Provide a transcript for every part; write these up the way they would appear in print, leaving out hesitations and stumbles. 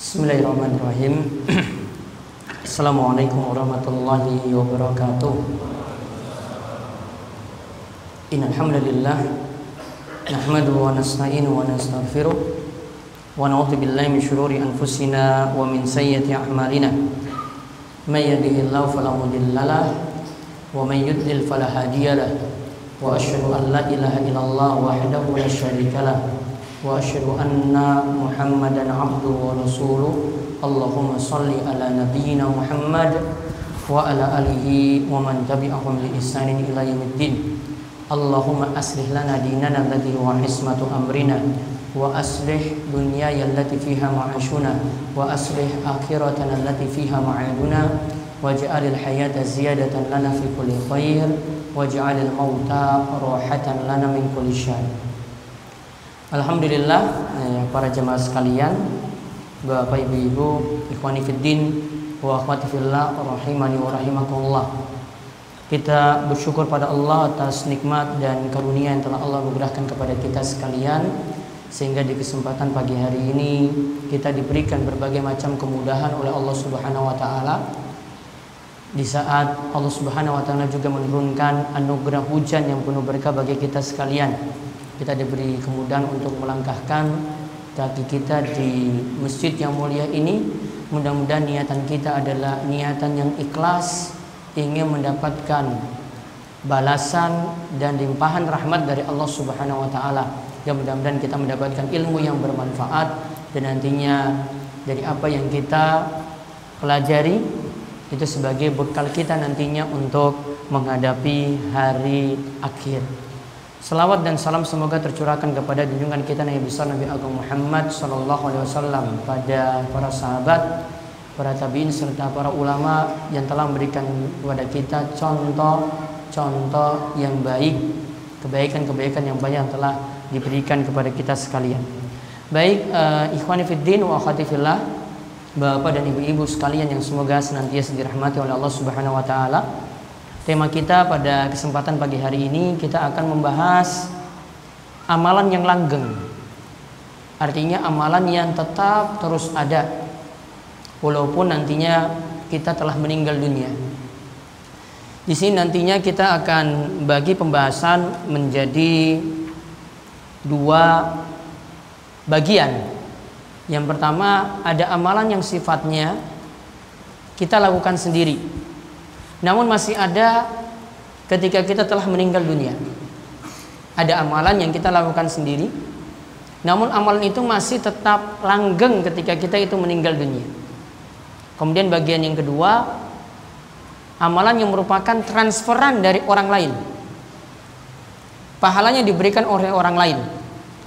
Bismillahirrahmanirrahim. Assalamualaikum warahmatullahi wabarakatuh. Innal hamdalillah nahmaduhu wa nasta'inuhu wa nastaghfiruh wa na'udzu billahi min shururi anfusina wa min sayyiati a'malina. May yahdihillahu fala mudilla lahu wa may yudlil fala hadiya lahu. Wa asyhadu an la ilaha illallah wahdahu la syarika lahu wa asyhadu anna Muhammadan abduhu wa rasuluh. Allahumma shalli ala nabiyyina Muhammad wa ala alihi wa man tabi'ahum bi ihsanin ila yaumiddin. Allahumma aslih lana dinana alladhi huwa ismatu amrina wa aslih dunyaya allati fiha ma'ashuna wa aslih akhiratana allati fiha ma'aduna waj'alil hayata ziyadatan lana fi kulli khair waj'alil mauta rahatan lana min kulli syarr. Alhamdulillah, para jemaah sekalian, Bapak Ibu, ikhwani fiddin wa akhwati fillah rahimani wa rahimakumullah. Kita bersyukur pada Allah atas nikmat dan karunia yang telah Allah anugerahkan kepada kita sekalian, sehingga di kesempatan pagi hari ini kita diberikan berbagai macam kemudahan oleh Allah Subhanahu wa taala. Di saat Allah Subhanahu wa taala juga menurunkan anugerah hujan yang penuh berkah bagi kita sekalian, kita diberi kemudahan untuk melangkahkan kaki kita di masjid yang mulia ini. Mudah-mudahan niatan kita adalah niatan yang ikhlas, ingin mendapatkan balasan dan limpahan rahmat dari Allah Subhanahu wa taala. Ya, mudah-mudahan kita mendapatkan ilmu yang bermanfaat, dan nantinya dari apa yang kita pelajari itu sebagai bekal kita nantinya untuk menghadapi hari akhir. Salawat dan salam semoga tercurahkan kepada junjungan kita Nabi besar Nabi Agung Muhammad sallallahu alaihi wasallam, pada para sahabat, para tabi'in serta para ulama yang telah memberikan kepada kita contoh-contoh yang baik, kebaikan-kebaikan yang banyak yang telah diberikan kepada kita sekalian. Baik, ikhwani fiddin wa akhwati fillah, Bapak dan Ibu-ibu sekalian yang semoga senantiasa dirahmati oleh Allah Subhanahu wa taala. Tema kita pada kesempatan pagi hari ini, kita akan membahas amalan yang langgeng. Artinya amalan yang tetap terus ada walaupun nantinya kita telah meninggal dunia. Di sini nantinya kita akan bagi pembahasan menjadi dua bagian. Yang pertama, ada amalan yang sifatnya kita lakukan sendiri, namun masih ada ketika kita telah meninggal dunia. Ada amalan yang kita lakukan sendiri, namun amalan itu masih tetap langgeng ketika kita itu meninggal dunia. Kemudian bagian yang kedua, amalan yang merupakan transferan dari orang lain. Pahalanya diberikan oleh orang lain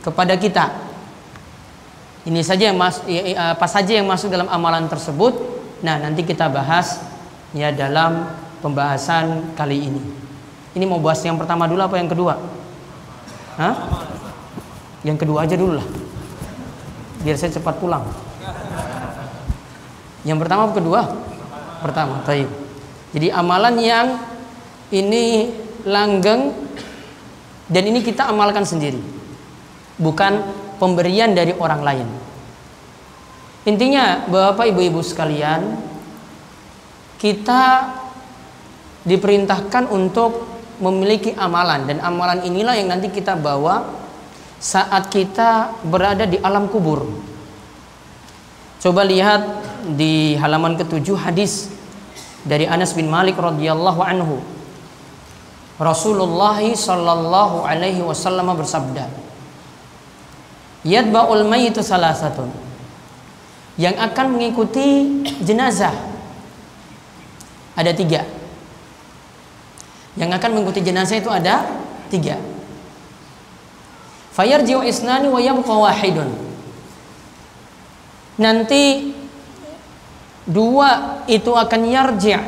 kepada kita. Ini saja yang apa saja yang masuk dalam amalan tersebut. Nah, nanti kita bahas ya dalam pembahasan kali ini. Ini mau bahas yang pertama dulu apa yang kedua? Hah? Yang kedua aja dulu lah, biar saya cepat pulang. Yang pertama apa kedua? Pertama. Baik. Jadi amalan yang ini langgeng dan ini kita amalkan sendiri, bukan pemberian dari orang lain. Intinya Bapak Ibu-ibu sekalian, kita diperintahkan untuk memiliki amalan, dan amalan inilah yang nanti kita bawa saat kita berada di alam kubur. Coba lihat di halaman ke-7 hadis dari Anas bin Malik radhiyallahu anhu. Rasulullah sallallahu alaihi wasallam bersabda, "Yatba'ul mayyitu salasatun." Yang akan mengikuti jenazah ada 3. Yang akan mengikuti jenazah itu ada 3. Fayarji'u isnani wa yabqa wahidun. Nanti 2 itu akan yarji',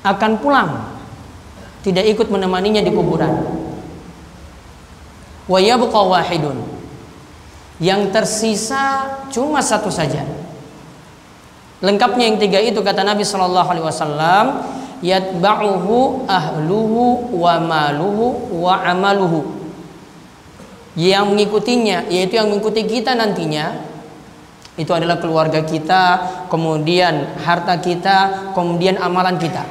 akan pulang, tidak ikut menemaninya di kuburan. Wa yabqa wahidun. Yang tersisa cuma 1 saja. Lengkapnya yang 3 itu kata Nabi sallallahu alaihi wasallam, yatba'uhu ahluhu wa maluhu wa amaluhu. Yang mengikutinya, yaitu yang mengikuti kita nantinya, Itu adalah keluarga kita, kemudian harta kita, kemudian amalan kita.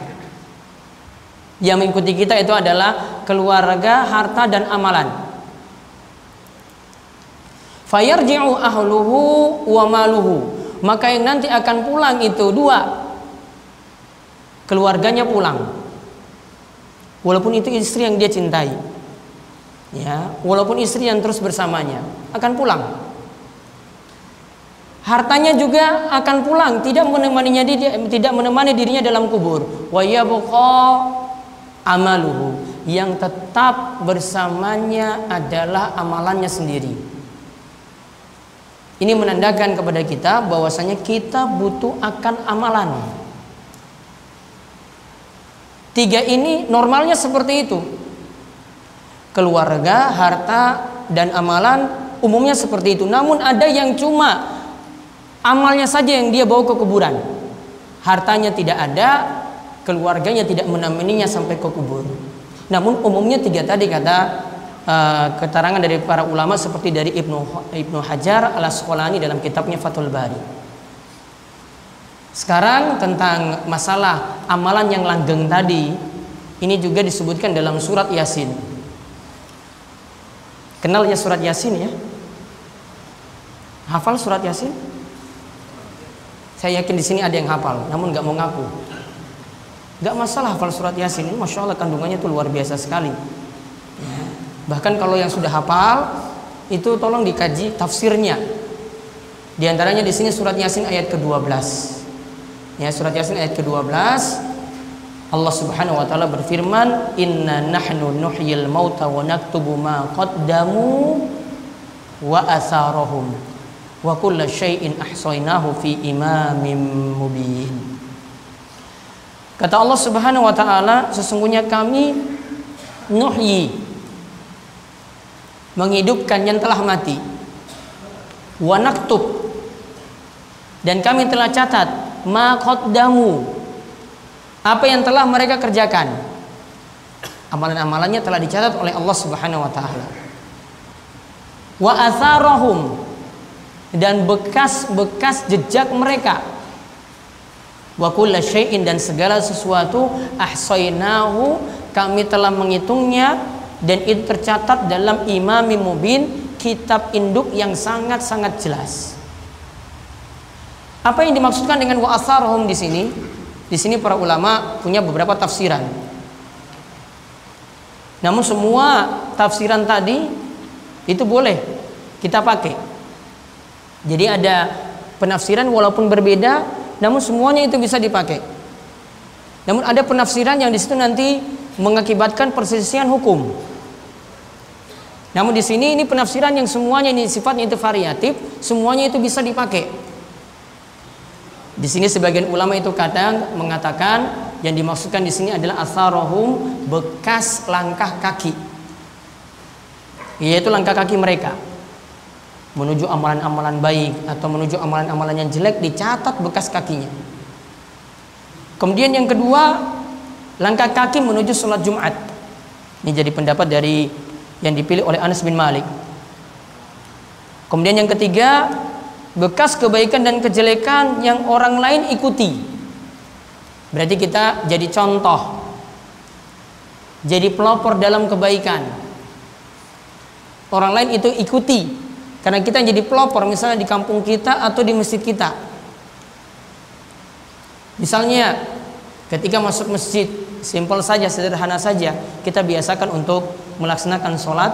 Yang mengikuti kita itu adalah keluarga, harta, dan amalan. Fayarji'u ahluhu wa maluhu. Maka yang nanti akan pulang itu dua. Keluarganya pulang. Walaupun itu istri yang dia cintai. Ya, walaupun istri yang terus bersamanya akan pulang. Hartanya juga akan pulang, tidak menemani dirinya dalam kubur. Wa yabqa amaluhu, yang tetap bersamanya adalah amalannya sendiri. Ini menandakan kepada kita bahwasanya kita butuh akan amalan. Tiga ini normalnya seperti itu. Keluarga, harta, dan amalan umumnya seperti itu. Namun ada yang cuma amalnya saja yang dia bawa ke kuburan. Hartanya tidak ada, keluarganya tidak menemaninya sampai ke kubur. Namun umumnya tiga tadi kata keterangan dari para ulama seperti dari Ibnu Hajar Al-Asqalani dalam kitabnya Fathul Bari. Sekarang tentang masalah amalan yang langgeng tadi, ini juga disebutkan dalam surat Yasin. Kenal ya surat Yasin ya? Hafal surat Yasin? Saya yakin di sini ada yang hafal, namun nggak mau ngaku. Nggak masalah hafal surat Yasin, ini masya Allah kandungannya itu luar biasa sekali. Ya. Bahkan kalau yang sudah hafal, itu tolong dikaji tafsirnya. Di antaranya di sini surat Yasin ayat ke-12. Ya, surat Yasin ayat ke-12, Allah Subhanahu wa taala berfirman, "Inna nahnu nuhyil mauta wa naktubu ma qaddamu wa atharahum wa kulla syai'in ahsaynahu fi imamin mubin." Kata Allah Subhanahu wa taala, sesungguhnya kami nuhyi, menghidupkan yang telah mati, wa naktub, dan kami telah catat ma qaddamu, apa yang telah mereka kerjakan. Amalan-amalannya telah dicatat oleh Allah Subhanahu wa taala. Wa atharahum, dan bekas-bekas jejak mereka. Wa kulla syai'in, dan segala sesuatu ahsainahu, kami telah menghitungnya, dan itu tercatat dalam Imamin Mubin, kitab induk yang sangat-sangat jelas. Apa yang dimaksudkan dengan wa atharahum di sini? Di sini para ulama punya beberapa tafsiran. Namun semua tafsiran tadi itu boleh kita pakai. Jadi ada penafsiran walaupun berbeda, namun semuanya itu bisa dipakai. Namun ada penafsiran yang di situ nanti mengakibatkan perselisihan hukum. Namun di sini ini penafsiran yang semuanya ini sifatnya itu variatif, semuanya itu bisa dipakai. Di sini sebagian ulama itu kadang mengatakan yang dimaksudkan di sini adalah atharahum, bekas langkah kaki, yaitu langkah kaki mereka menuju amalan-amalan baik atau menuju amalan-amalan yang jelek, dicatat bekas kakinya. Kemudian yang kedua, langkah kaki menuju sholat Jumat. Ini jadi pendapat dari yang dipilih oleh Anas bin Malik. Kemudian yang ketiga, bekas kebaikan dan kejelekan yang orang lain ikuti. Berarti kita jadi contoh, jadi pelopor dalam kebaikan. Orang lain itu ikuti, karena kita jadi pelopor misalnya di kampung kita atau di masjid kita. Misalnya ketika masuk masjid, simpel saja, sederhana saja, kita biasakan untuk melaksanakan sholat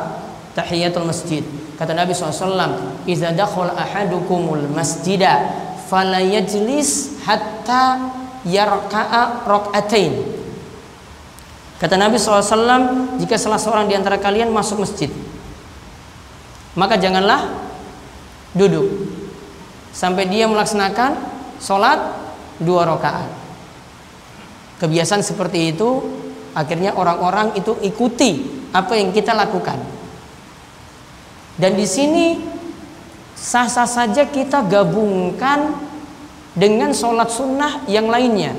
tahiyatul masjid. Kata Nabi SAW, "Iza dakhul ahadukumul masjida falayajlis hatta yarka'a rok'atain." Kata Nabi SAW, jika salah seorang di antara kalian masuk masjid, maka janganlah duduk sampai dia melaksanakan sholat 2 rakaat. Kebiasaan seperti itu akhirnya orang-orang itu ikuti apa yang kita lakukan. Dan di sini sah-sah saja kita gabungkan dengan sholat sunnah yang lainnya.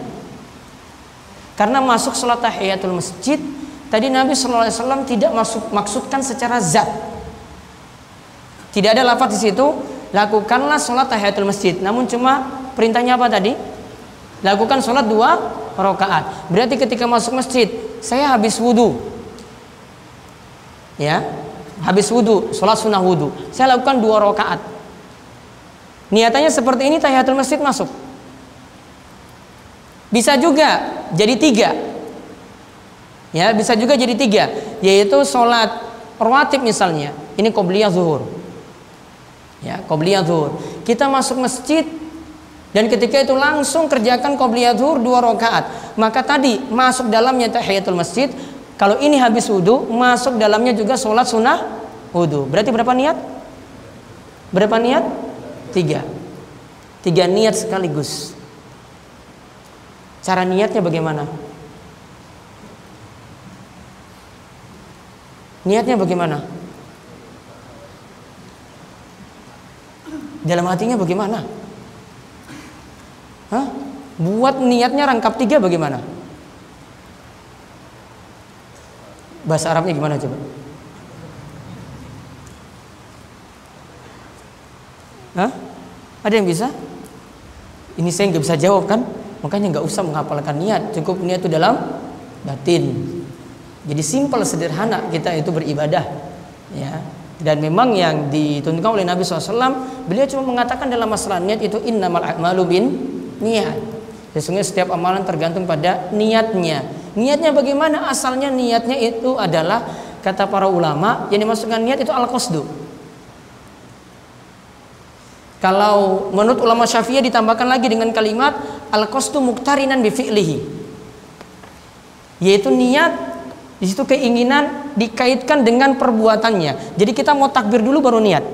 Karena masuk sholat tahiyatul masjid, tadi Nabi SAW tidak maksudkan secara zat. Tidak ada lafaz di situ, lakukanlah sholat tahiyatul masjid. Namun cuma perintahnya apa tadi? Lakukan sholat 2 rakaat. Berarti ketika masuk masjid, saya habis wudu, ya, habis wudu, sholat sunnah wudu, saya lakukan 2 rakaat. Niatannya seperti ini, tahiyatul masjid masuk. Bisa juga jadi 3, ya, bisa juga jadi 3, yaitu sholat rawatib misalnya. Ini qobliyah zuhur, ya, qobliyah zuhur. Kita masuk masjid dan ketika itu langsung kerjakan qobliyah zuhur 2 rakaat. Maka tadi masuk dalamnya tahiyatul masjid. Kalau ini habis wudu, masuk dalamnya juga sholat sunnah wudu. Berarti berapa niat? Berapa niat? 3 niat sekaligus. Cara niatnya bagaimana? Niatnya bagaimana? Dalam hatinya bagaimana? Hah? Buat niatnya rangkap 3 bagaimana? Bahasa Arabnya gimana coba? Hah? Ada yang bisa? Ini saya nggak bisa jawab kan? Makanya nggak usah menghafalkan niat, cukup niat itu dalam batin. Jadi simpel, sederhana kita itu beribadah, ya. Dan memang yang ditunjukkan oleh Nabi SAW, beliau cuma mengatakan dalam masalah niat itu innamal a'malu bin niat. Sesungguhnya setiap amalan tergantung pada niatnya. Niatnya bagaimana? Asalnya niatnya itu adalah, kata para ulama, yang dimasukkan niat itu al-qasdu. Kalau menurut ulama Syafi'iyah ditambahkan lagi dengan kalimat al-qasdu muqtarinan bi fi'lihi, yaitu niat di situ keinginan dikaitkan dengan perbuatannya. Jadi kita mau takbir dulu baru niat.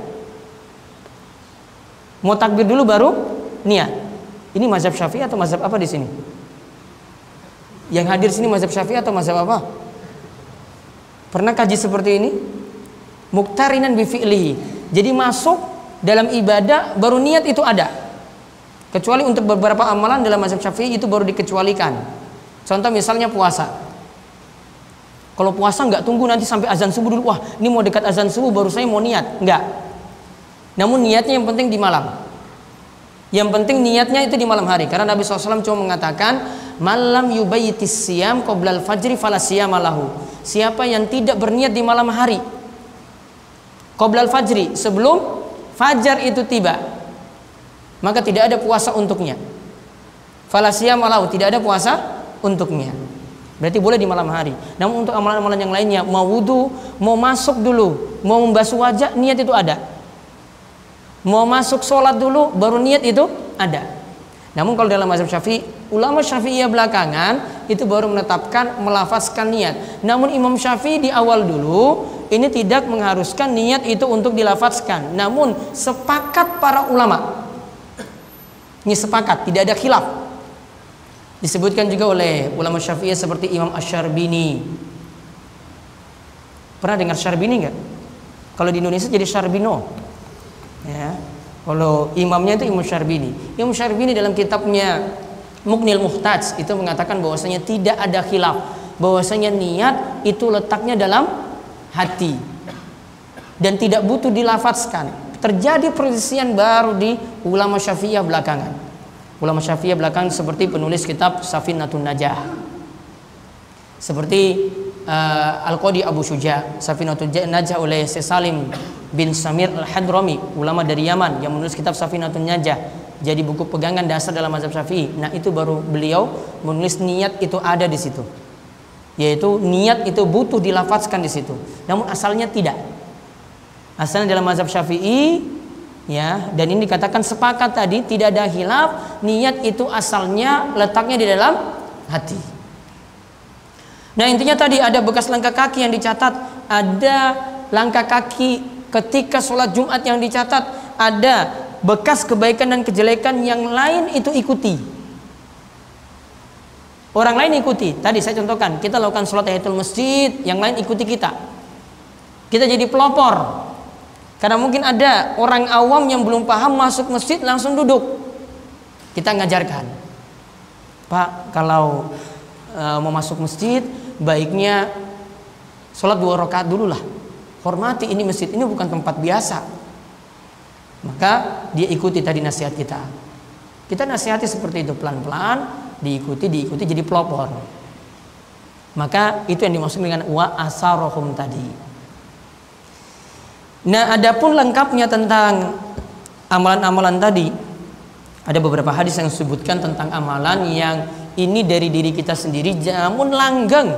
Mau takbir dulu baru niat. Ini mazhab Syafi'i atau mazhab apa di sini? Yang hadir sini mazhab Syafi'i atau mazhab apa? Pernah kaji seperti ini? Muqtarinan bi fi'lihi. Jadi masuk dalam ibadah baru niat itu ada. Kecuali untuk beberapa amalan dalam mazhab Syafi'i itu baru dikecualikan. Contoh misalnya puasa. Kalau puasa nggak tunggu nanti sampai azan subuh dulu. Wah, ini mau dekat azan subuh baru saya mau niat. Nggak. Namun niatnya yang penting di malam. Yang penting niatnya itu di malam hari. Karena Nabi SAW cuma mengatakan, malam yubayyitis siyam qoblal fajri fala siyama lahu. Siapa yang tidak berniat di malam hari, qoblal fajri, sebelum fajar itu tiba, maka tidak ada puasa untuknya. Fala siyama lahu, tidak ada puasa untuknya. Berarti boleh di malam hari. Namun untuk amalan-amalan yang lainnya, mau wudu, mau masuk dulu, mau membasuh wajah, niat itu ada. Mau masuk sholat dulu, baru niat itu ada. Namun kalau dalam mazhab Syafi'i, ulama Syafi'iyah belakangan itu baru menetapkan, melafazkan niat. Namun Imam Syafi'i di awal dulu ini tidak mengharuskan niat itu untuk dilafazkan. Namun sepakat para ulama, ini sepakat, tidak ada khilaf. Disebutkan juga oleh ulama Syafi'iyah seperti Imam Asy-Syarbini. Pernah dengar Syarbini nggak? Kalau di Indonesia jadi Syarbino, ya. Kalau imamnya itu Imam Syarbini. Imam Syarbini dalam kitabnya Mughnil Muhtaj itu mengatakan bahwasanya tidak ada khilaf, bahwasanya niat itu letaknya dalam hati dan tidak butuh dilafazkan. Terjadi perselisihan baru di ulama Syafi'iyah belakangan. Ulama Syafi'iyah belakangan seperti penulis kitab Safinatun Najah, seperti Al-Qadi Abu Syuja, Safinatun Najah oleh Syekh Salim bin Samir Al-Hadrami, ulama dari Yaman yang menulis kitab Safinatun Najah, jadi buku pegangan dasar dalam mazhab Syafi'i. Nah, itu baru beliau menulis niat itu ada di situ, yaitu niat itu butuh dilafazkan di situ. Namun asalnya tidak. Asalnya dalam mazhab Syafi'i, ya, dan ini dikatakan sepakat tadi, tidak ada khilaf, niat itu asalnya letaknya di dalam hati. Nah, intinya tadi ada bekas langkah kaki yang dicatat, ada langkah kaki ketika sholat Jumat yang dicatat, ada bekas kebaikan dan kejelekan yang lain itu ikuti. Orang lain ikuti. Tadi saya contohkan, kita lakukan sholat tahiyatul masjid, yang lain ikuti kita. Kita jadi pelopor. Karena mungkin ada orang awam yang belum paham masuk masjid langsung duduk. Kita ngajarkan, Pak, kalau mau masuk masjid baiknya sholat 2 rakaat dulu lah. Hormati ini masjid, ini bukan tempat biasa. maka dia ikuti tadi nasihat kita. Kita nasihati seperti itu, pelan-pelan, diikuti jadi pelopor. Maka itu yang dimaksud dengan wa asarohum tadi. Nah, adapun lengkapnya tentang amalan-amalan tadi, ada beberapa hadis yang disebutkan tentang amalan yang ini dari diri kita sendiri, namun langgeng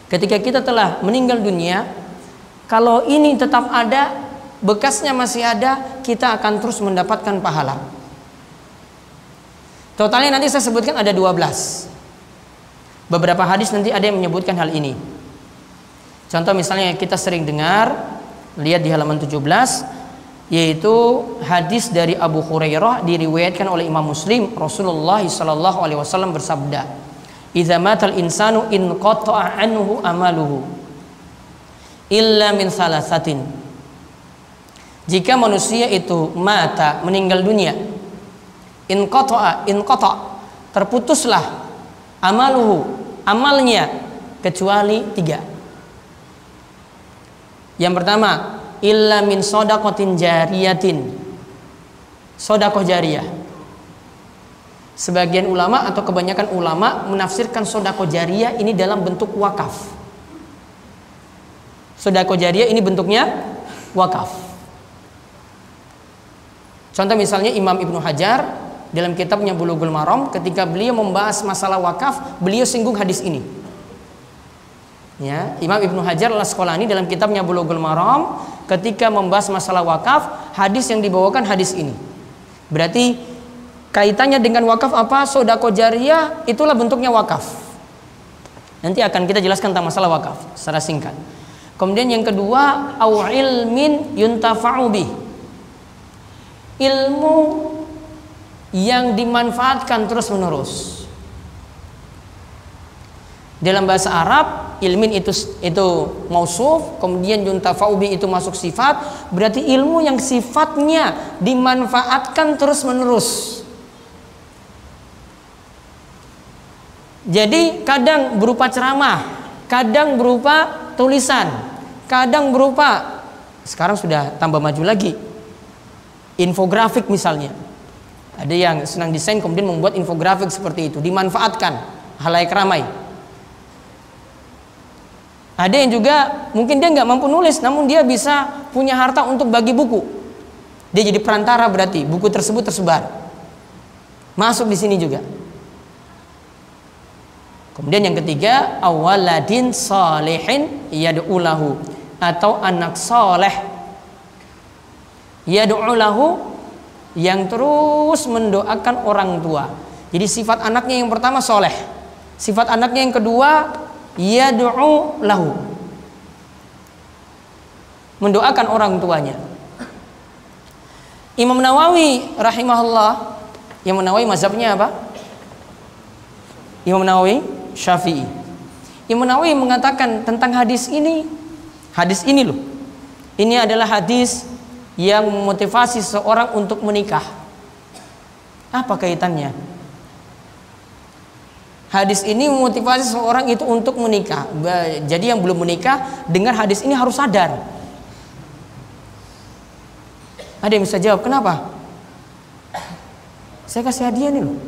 ketika kita telah meninggal dunia. Kalau ini tetap ada, bekasnya masih ada, kita akan terus mendapatkan pahala. Totalnya nanti saya sebutkan ada 12. Beberapa hadis nanti ada yang menyebutkan hal ini. Contoh misalnya kita sering dengar, lihat di halaman 17, yaitu hadis dari Abu Hurairah diriwayatkan oleh Imam Muslim. Rasulullah SAW bersabda, "Idza matal insanu inqata'a anhu amaluhu illa min salasatin." Jika manusia itu mata, meninggal dunia, inqata, terputuslah amaluhu, amalnya, kecuali 3. Yang pertama, illa min shadaqatin jariyatin, sedekah jariyah. Sebagian ulama atau kebanyakan ulama menafsirkan sedekah jariyah ini dalam bentuk wakaf. Sedekah jariyah ini bentuknya wakaf. Contoh misalnya Imam Ibnu Hajar dalam kitabnya Bulughul Maram, ketika beliau membahas masalah wakaf, beliau singgung hadis ini. Ya, Imam Ibnu Hajar Al-Asqalani dalam kitabnya Bulughul Maram ketika membahas masalah wakaf, hadis yang dibawakan hadis ini. Berarti kaitannya dengan wakaf apa? Sedekah jariyah itulah bentuknya wakaf. Nanti akan kita jelaskan tentang masalah wakaf secara singkat. Kemudian yang kedua, au ilmin yuntafa'u bih, ilmu yang dimanfaatkan terus menerus. Dalam bahasa Arab, ilmin itu mausuf, kemudian yuntafa'u bih itu masuk sifat, berarti ilmu yang sifatnya dimanfaatkan terus menerus. Jadi kadang berupa ceramah, kadang berupa tulisan, kadang berupa, sekarang sudah tambah maju lagi, infografik misalnya. Ada yang senang desain kemudian membuat infografik seperti itu, dimanfaatkan halayak ramai. Ada yang juga mungkin dia nggak mampu nulis, namun dia bisa punya harta untuk bagi buku. Dia jadi perantara, berarti buku tersebut tersebar. Masuk di sini juga. Kemudian yang ketiga, awaladin salihin yad'u lahu, atau anak soleh yad'u lahu, yang terus mendoakan orang tua. Jadi sifat anaknya yang pertama soleh, sifat anaknya yang kedua yad'u lahu, mendoakan orang tuanya. Imam Nawawi rahimahullah, Imam Nawawi mazhabnya apa? Imam Nawawi Syafi'i. Imam Nawawi mengatakan tentang hadis ini loh, ini adalah hadis yang memotivasi seorang untuk menikah. Apa kaitannya? Hadis ini memotivasi seorang itu untuk menikah. Jadi yang belum menikah dengar hadis ini harus sadar. Ada yang bisa jawab kenapa? Saya kasih hadiah nih loh.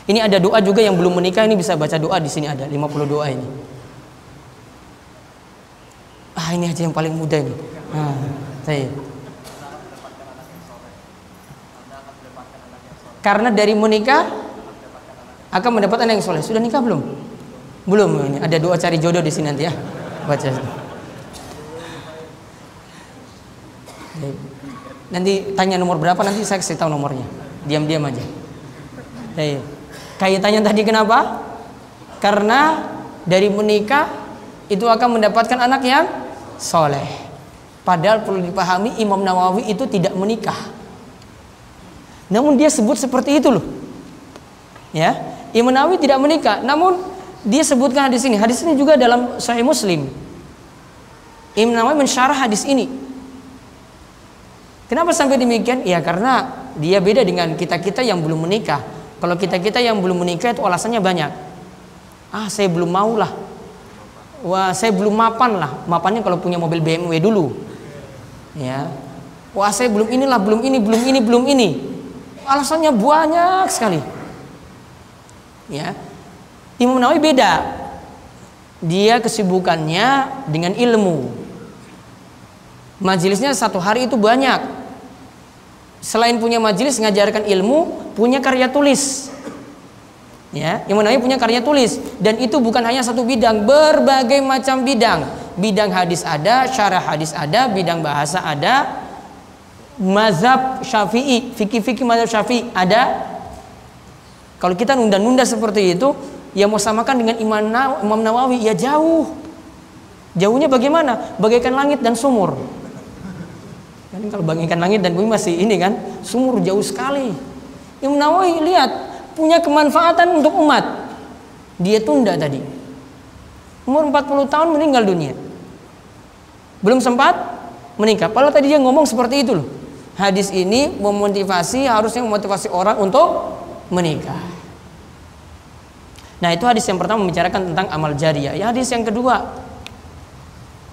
Ini ada doa juga yang belum menikah, ini bisa baca doa di sini, ada 50 doa ini. Ini aja yang paling mudah ini. Saya. Karena dari menikah akan mendapat anak yang soleh. Sudah nikah belum? Belum. Ini ada doa cari jodoh di sini nanti ya. Baca. Nanti tanya nomor berapa, nanti saya kasih tahu nomornya. Diam-diam aja. Kaitannya tadi kenapa? Karena dari menikah itu akan mendapatkan anak yang soleh. Padahal perlu dipahami, Imam Nawawi itu tidak menikah, namun dia sebut seperti itu loh. Ya, Imam Nawawi tidak menikah, namun dia sebutkan hadis ini. Hadis ini juga dalam Sahih Muslim. Imam Nawawi mensyarah hadis ini. Kenapa sampai demikian? Ya karena dia beda dengan kita-kita yang belum menikah. Kalau kita-kita yang belum menikah itu alasannya banyak. Saya belum mau lah. Wah, saya belum mapan lah. Mapannya kalau punya mobil BMW dulu. Ya. Wah, saya belum inilah, belum ini. Alasannya banyak sekali. Ya. Imam Nawawi beda. Dia kesibukannya dengan ilmu. Majelisnya satu hari itu banyak. Selain punya majelis ngajarkan ilmu, punya karya tulis. Ya, Imam Nawawi punya karya tulis, dan itu bukan hanya satu bidang, berbagai macam bidang. Bidang hadis ada, syarah hadis ada, bidang bahasa ada, mazhab Syafi'i, fikih-fikih mazhab Syafi'i ada. Kalau kita nunda-nunda seperti itu, ya mau samakan dengan Imam Nawawi, ya jauh. Jauhnya bagaimana? Bagaikan langit dan sumur. Kan kalau bagaikan langit dan bumi masih ini kan, sumur jauh sekali. Imam Nawawi lihat punya kemanfaatan untuk umat. Dia tunda tadi. Umur 40 tahun meninggal dunia. Belum sempat menikah. Padahal tadi dia ngomong seperti itu loh. Hadis ini harusnya memotivasi orang untuk menikah. Nah, itu hadis yang pertama membicarakan tentang amal jariyah. Ya, hadis yang kedua,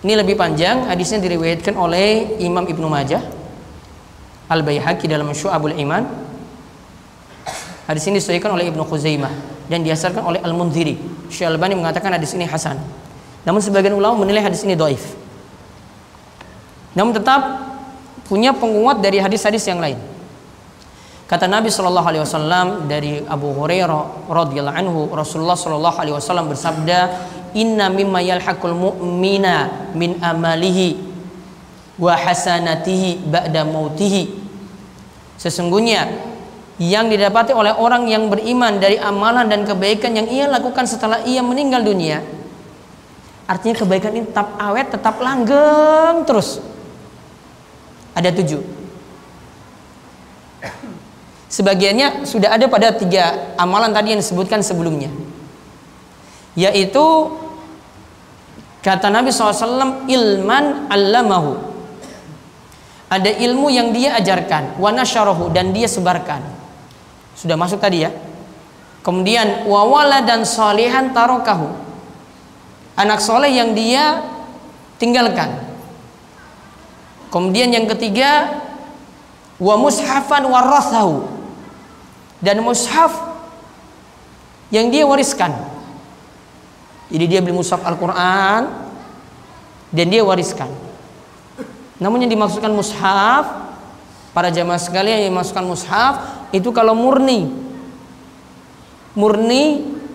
ini lebih panjang. Hadisnya diriwayatkan oleh Imam Ibnu Majah, Al-Baihaqi dalam Syu'abul Iman. Hadis ini disahihkan oleh Ibnu Khuzaimah dan diasarkan oleh Al-Munziri. Syekh Al-Albani mengatakan hadis ini hasan. Namun sebagian ulama menilai hadis ini dhaif. Namun tetap punya penguat dari hadis-hadis yang lain. Kata Nabi sallallahu alaihi wasallam dari Abu Hurairah radhiyallahu anhu, Rasulullah sallallahu alaihi wasallam bersabda, "Inna mimma yalhaqul mu'mina min amalihi wa hasanatihi ba'da mautihi." Sesungguhnya yang didapati oleh orang yang beriman dari amalan dan kebaikan yang ia lakukan setelah ia meninggal dunia, artinya kebaikan ini tetap awet, tetap langgeng terus. Ada 7. Sebagiannya sudah ada pada 3 amalan tadi yang disebutkan sebelumnya, yaitu kata Nabi SAW, ilman allamahu, ada ilmu yang dia ajarkan, wa nasyarahu, dan dia sebarkan. Sudah masuk tadi ya. Kemudian wa waladan shalihan tarakahu, anak soleh yang dia tinggalkan. Kemudian yang ketiga, wa mushafan warathahu, dan mushaf yang dia wariskan. Jadi dia beli mushaf Al-Quran dan dia wariskan. Namun yang dimaksudkan mushaf, para jamaah sekalian, yang dimaksudkan mushaf itu kalau murni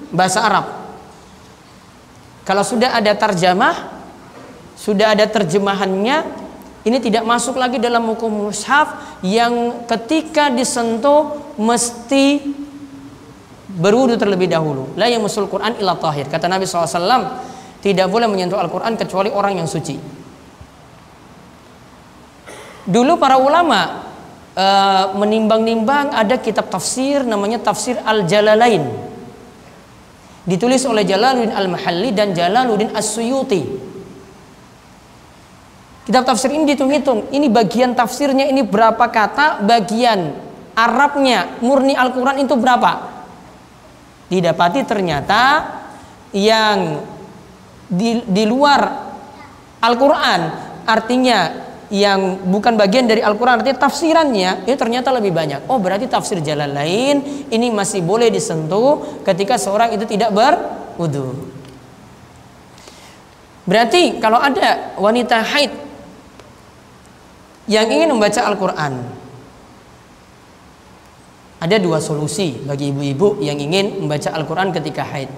bahasa Arab. Kalau sudah ada tarjamah, sudah ada terjemahannya, ini tidak masuk lagi dalam hukum mushaf yang ketika disentuh mesti berwudu terlebih dahulu. La yamassul Quran illa tahir. Kata Nabi SAW, tidak boleh menyentuh Al-Quran kecuali orang yang suci. Dulu para ulama menimbang-nimbang, ada kitab tafsir namanya Tafsir Al-Jalalain, ditulis oleh Jalaluddin Al-Mahalli dan Jalaluddin As-Suyuti. Kitab tafsir ini dihitung-hitung, ini bagian tafsirnya ini berapa kata, bagian Arabnya murni Al-Quran itu berapa. Didapati ternyata yang di luar Al-Quran, artinya yang bukan bagian dari Al-Quran, artinya tafsirannya itu ternyata lebih banyak. Oh, berarti tafsir Jalalain ini masih boleh disentuh ketika seorang itu tidak berwudu. Berarti kalau ada wanita haid yang ingin membaca Al-Quran, ada 2 solusi bagi ibu-ibu yang ingin membaca Al-Quran ketika haid.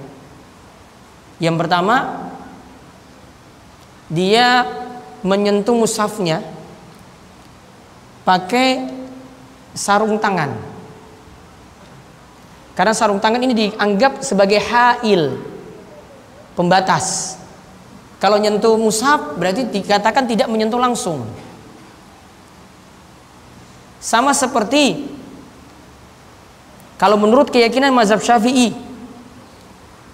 Yang pertama, dia menyentuh mushafnya pakai sarung tangan, karena sarung tangan ini dianggap sebagai hail, pembatas. Kalau nyentuh mushaf berarti dikatakan tidak menyentuh langsung. Sama seperti kalau menurut keyakinan mazhab Syafi'i,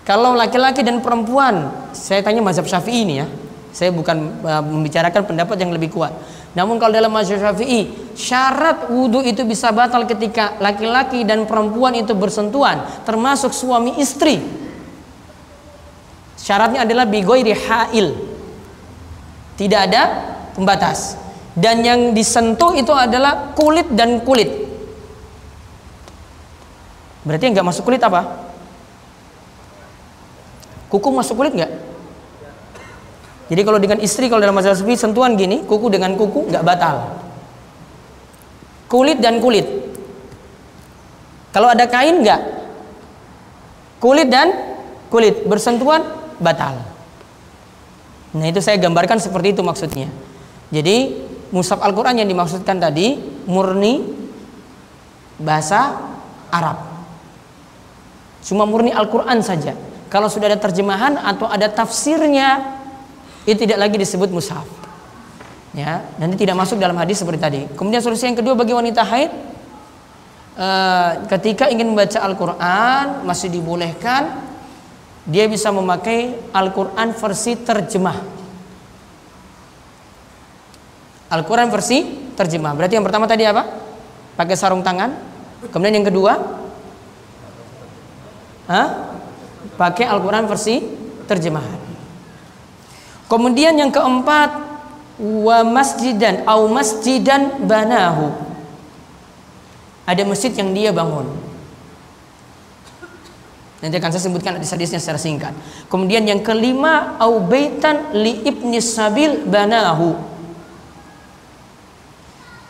kalau laki-laki dan perempuan, saya tanya mazhab Syafi'i ini ya, saya bukan membicarakan pendapat yang lebih kuat. Namun kalau dalam mazhab Syafi'i, syarat wudu itu bisa batal ketika laki-laki dan perempuan itu bersentuhan, termasuk suami istri. Syaratnya adalah bi ghairi hail, tidak ada pembatas. Dan yang disentuh itu adalah kulit dan kulit. Berarti yang nggak masuk kulit apa? Kuku masuk kulit nggak? Jadi kalau dengan istri, kalau dalam masalah sepi sentuhan gini, kuku dengan kuku nggak batal. Kulit dan kulit. Kalau ada kain nggak? Kulit dan kulit bersentuhan batal. Nah itu saya gambarkan seperti itu maksudnya. Jadi mushaf Al-Quran yang dimaksudkan tadi murni bahasa Arab. Cuma murni Al-Quran saja. Kalau sudah ada terjemahan atau ada tafsirnya, itu tidak lagi disebut mushaf. Ya, nanti tidak masuk dalam hadis seperti tadi. Kemudian solusi yang kedua bagi wanita haid, ketika ingin membaca Al-Quran masih dibolehkan dia bisa memakai Al-Quran versi terjemah. Al-Quran versi terjemah. Berarti yang pertama tadi apa? Pakai sarung tangan. Kemudian yang kedua, pakai Al-Quran versi terjemahan. Kemudian yang keempat, wa masjidan au masjidan banahu. Ada masjid yang dia bangun. Nanti akan saya sebutkan hadis-hadisnya secara singkat. Kemudian yang kelima, au baitan li ibni sabil banahu.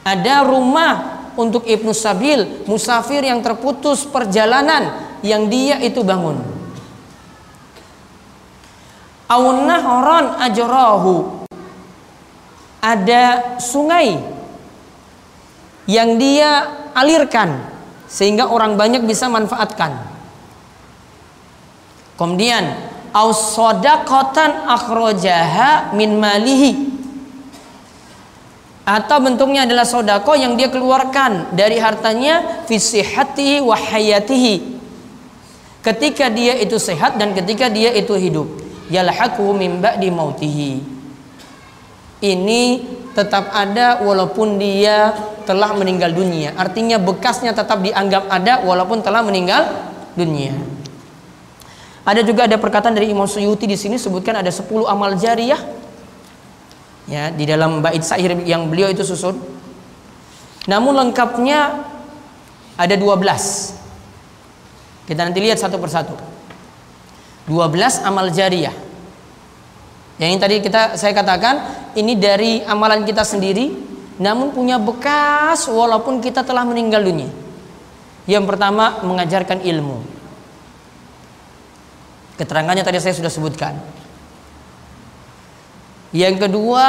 Ada rumah untuk ibnu sabil, musafir yang terputus perjalanan, yang dia itu bangun. Au nahran ajrahu. Ada sungai yang dia alirkan sehingga orang banyak bisa manfaatkan. Kemudian au shadaqatan akhrajaha min malihi. Atau bentuknya adalah sodako yang dia keluarkan dari hartanya fi sihhatihi wa hayatihi. Ketika dia itu sehat dan ketika dia itu hidup. Yalhaqu min ba'di mautihi. Ini tetap ada walaupun dia telah meninggal dunia. Artinya bekasnya tetap dianggap ada walaupun telah meninggal dunia. Ada juga perkataan dari Imam Suyuti di sini sebutkan ada 10 amal jariyah. Ya, di dalam bait syair yang beliau itu susun. Namun lengkapnya ada 12. Kita nanti lihat satu persatu. 12 amal jariyah. Yang ini tadi saya katakan ini dari amalan kita sendiri, namun punya bekas walaupun kita telah meninggal dunia. Yang pertama mengajarkan ilmu. Keterangannya tadi saya sudah sebutkan. Yang kedua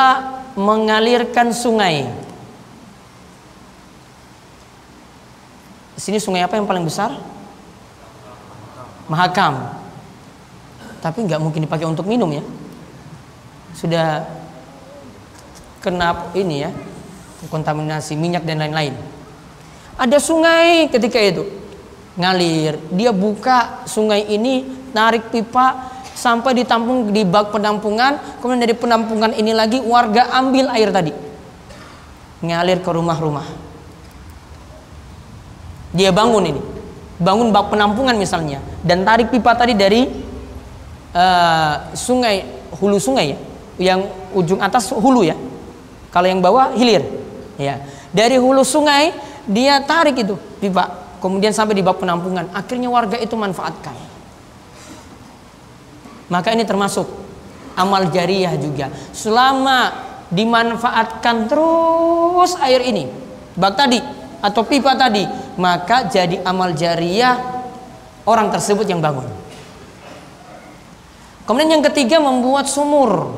mengalirkan sungai. Di sini sungai apa yang paling besar? Mahakam. Tapi nggak mungkin dipakai untuk minum ya. Sudah kena ini ya, kontaminasi minyak dan lain-lain. Ada sungai ketika itu ngalir. Dia buka sungai ini, narik pipa sampai ditampung di bak penampungan. Kemudian dari penampungan ini lagi warga ambil air tadi, ngalir ke rumah-rumah. Dia bangun ini, bangun bak penampungan misalnya, dan tarik pipa tadi dari sungai, hulu sungai ya, yang ujung atas hulu ya, kalau yang bawah hilir ya. Dari hulu sungai dia tarik itu pipa, kemudian sampai di bak penampungan. Akhirnya warga itu manfaatkan. Maka ini termasuk amal jariyah juga. Selama dimanfaatkan terus air ini, bak tadi atau pipa tadi, maka jadi amal jariyah orang tersebut yang bangun. Kemudian yang ketiga membuat sumur.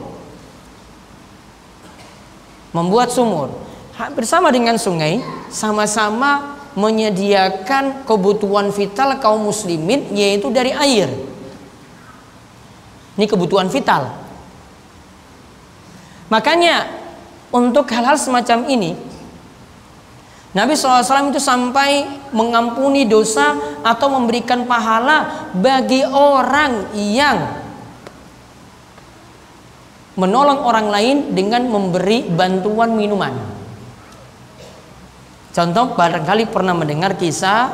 Membuat sumur. Hampir sama dengan sungai, sama-sama menyediakan kebutuhan vital kaum muslimin, yaitu dari air. Ini kebutuhan vital. Makanya untuk hal-hal semacam ini Nabi SAW itu sampai mengampuni dosa atau memberikan pahala bagi orang yang menolong orang lain dengan memberi bantuan minuman. Contoh, barangkali pernah mendengar kisah,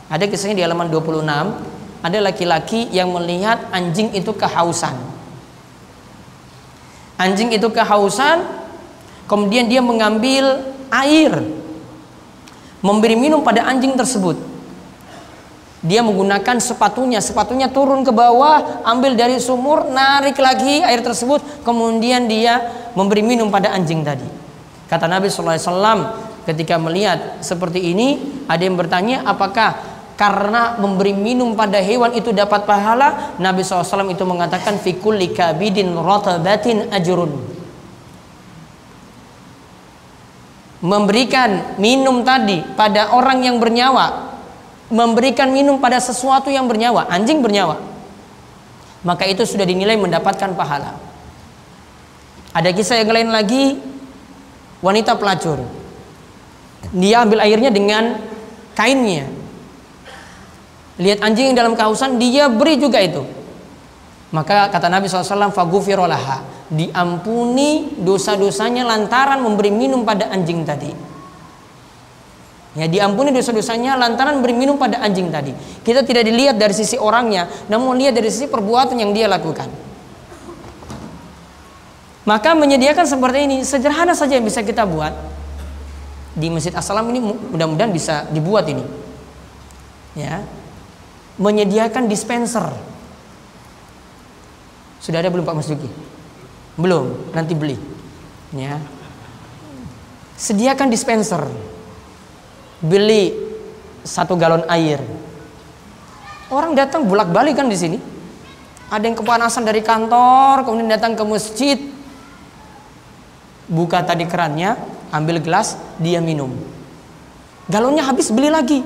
ada kisahnya di halaman 26. Ada laki-laki yang melihat anjing itu kehausan. Anjing itu kehausan, Kemudian dia mengambil air, memberi minum pada anjing tersebut. Dia menggunakan sepatunya turun ke bawah, ambil dari sumur, narik lagi air tersebut, kemudian dia memberi minum pada anjing tadi. Kata Nabi SAW, ketika melihat seperti ini, ada yang bertanya, apakah karena memberi minum pada hewan itu dapat pahala? Nabi SAW itu mengatakan, fi kulli kabidin ratabatin ajrun. Memberikan minum tadi pada orang yang bernyawa, memberikan minum pada sesuatu yang bernyawa, anjing bernyawa, maka itu sudah dinilai mendapatkan pahala. Ada kisah yang lain lagi, wanita pelacur. Dia ambil airnya dengan kainnya. Lihat anjing yang dalam kehausan, dia beri juga itu. Maka kata Nabi SAW, faghufira laha, diampuni dosa-dosanya lantaran memberi minum pada anjing tadi. Ya, diampuni dosa-dosanya lantaran beri minum pada anjing tadi. Kita tidak dilihat dari sisi orangnya, namun lihat dari sisi perbuatan yang dia lakukan. Maka menyediakan seperti ini sederhana saja yang bisa kita buat di Masjid As-Salam ini, mudah-mudahan bisa dibuat ini. Ya, menyediakan dispenser. Sudah ada belum Pak Mas Duki? Belum, nanti beli. Ya, sediakan dispenser. Beli 1 galon air. Orang datang bolak-balik kan di sini. Ada yang kepanasan dari kantor, kemudian datang ke masjid. Buka tadi kerannya, ambil gelas, dia minum. Galonnya habis, beli lagi.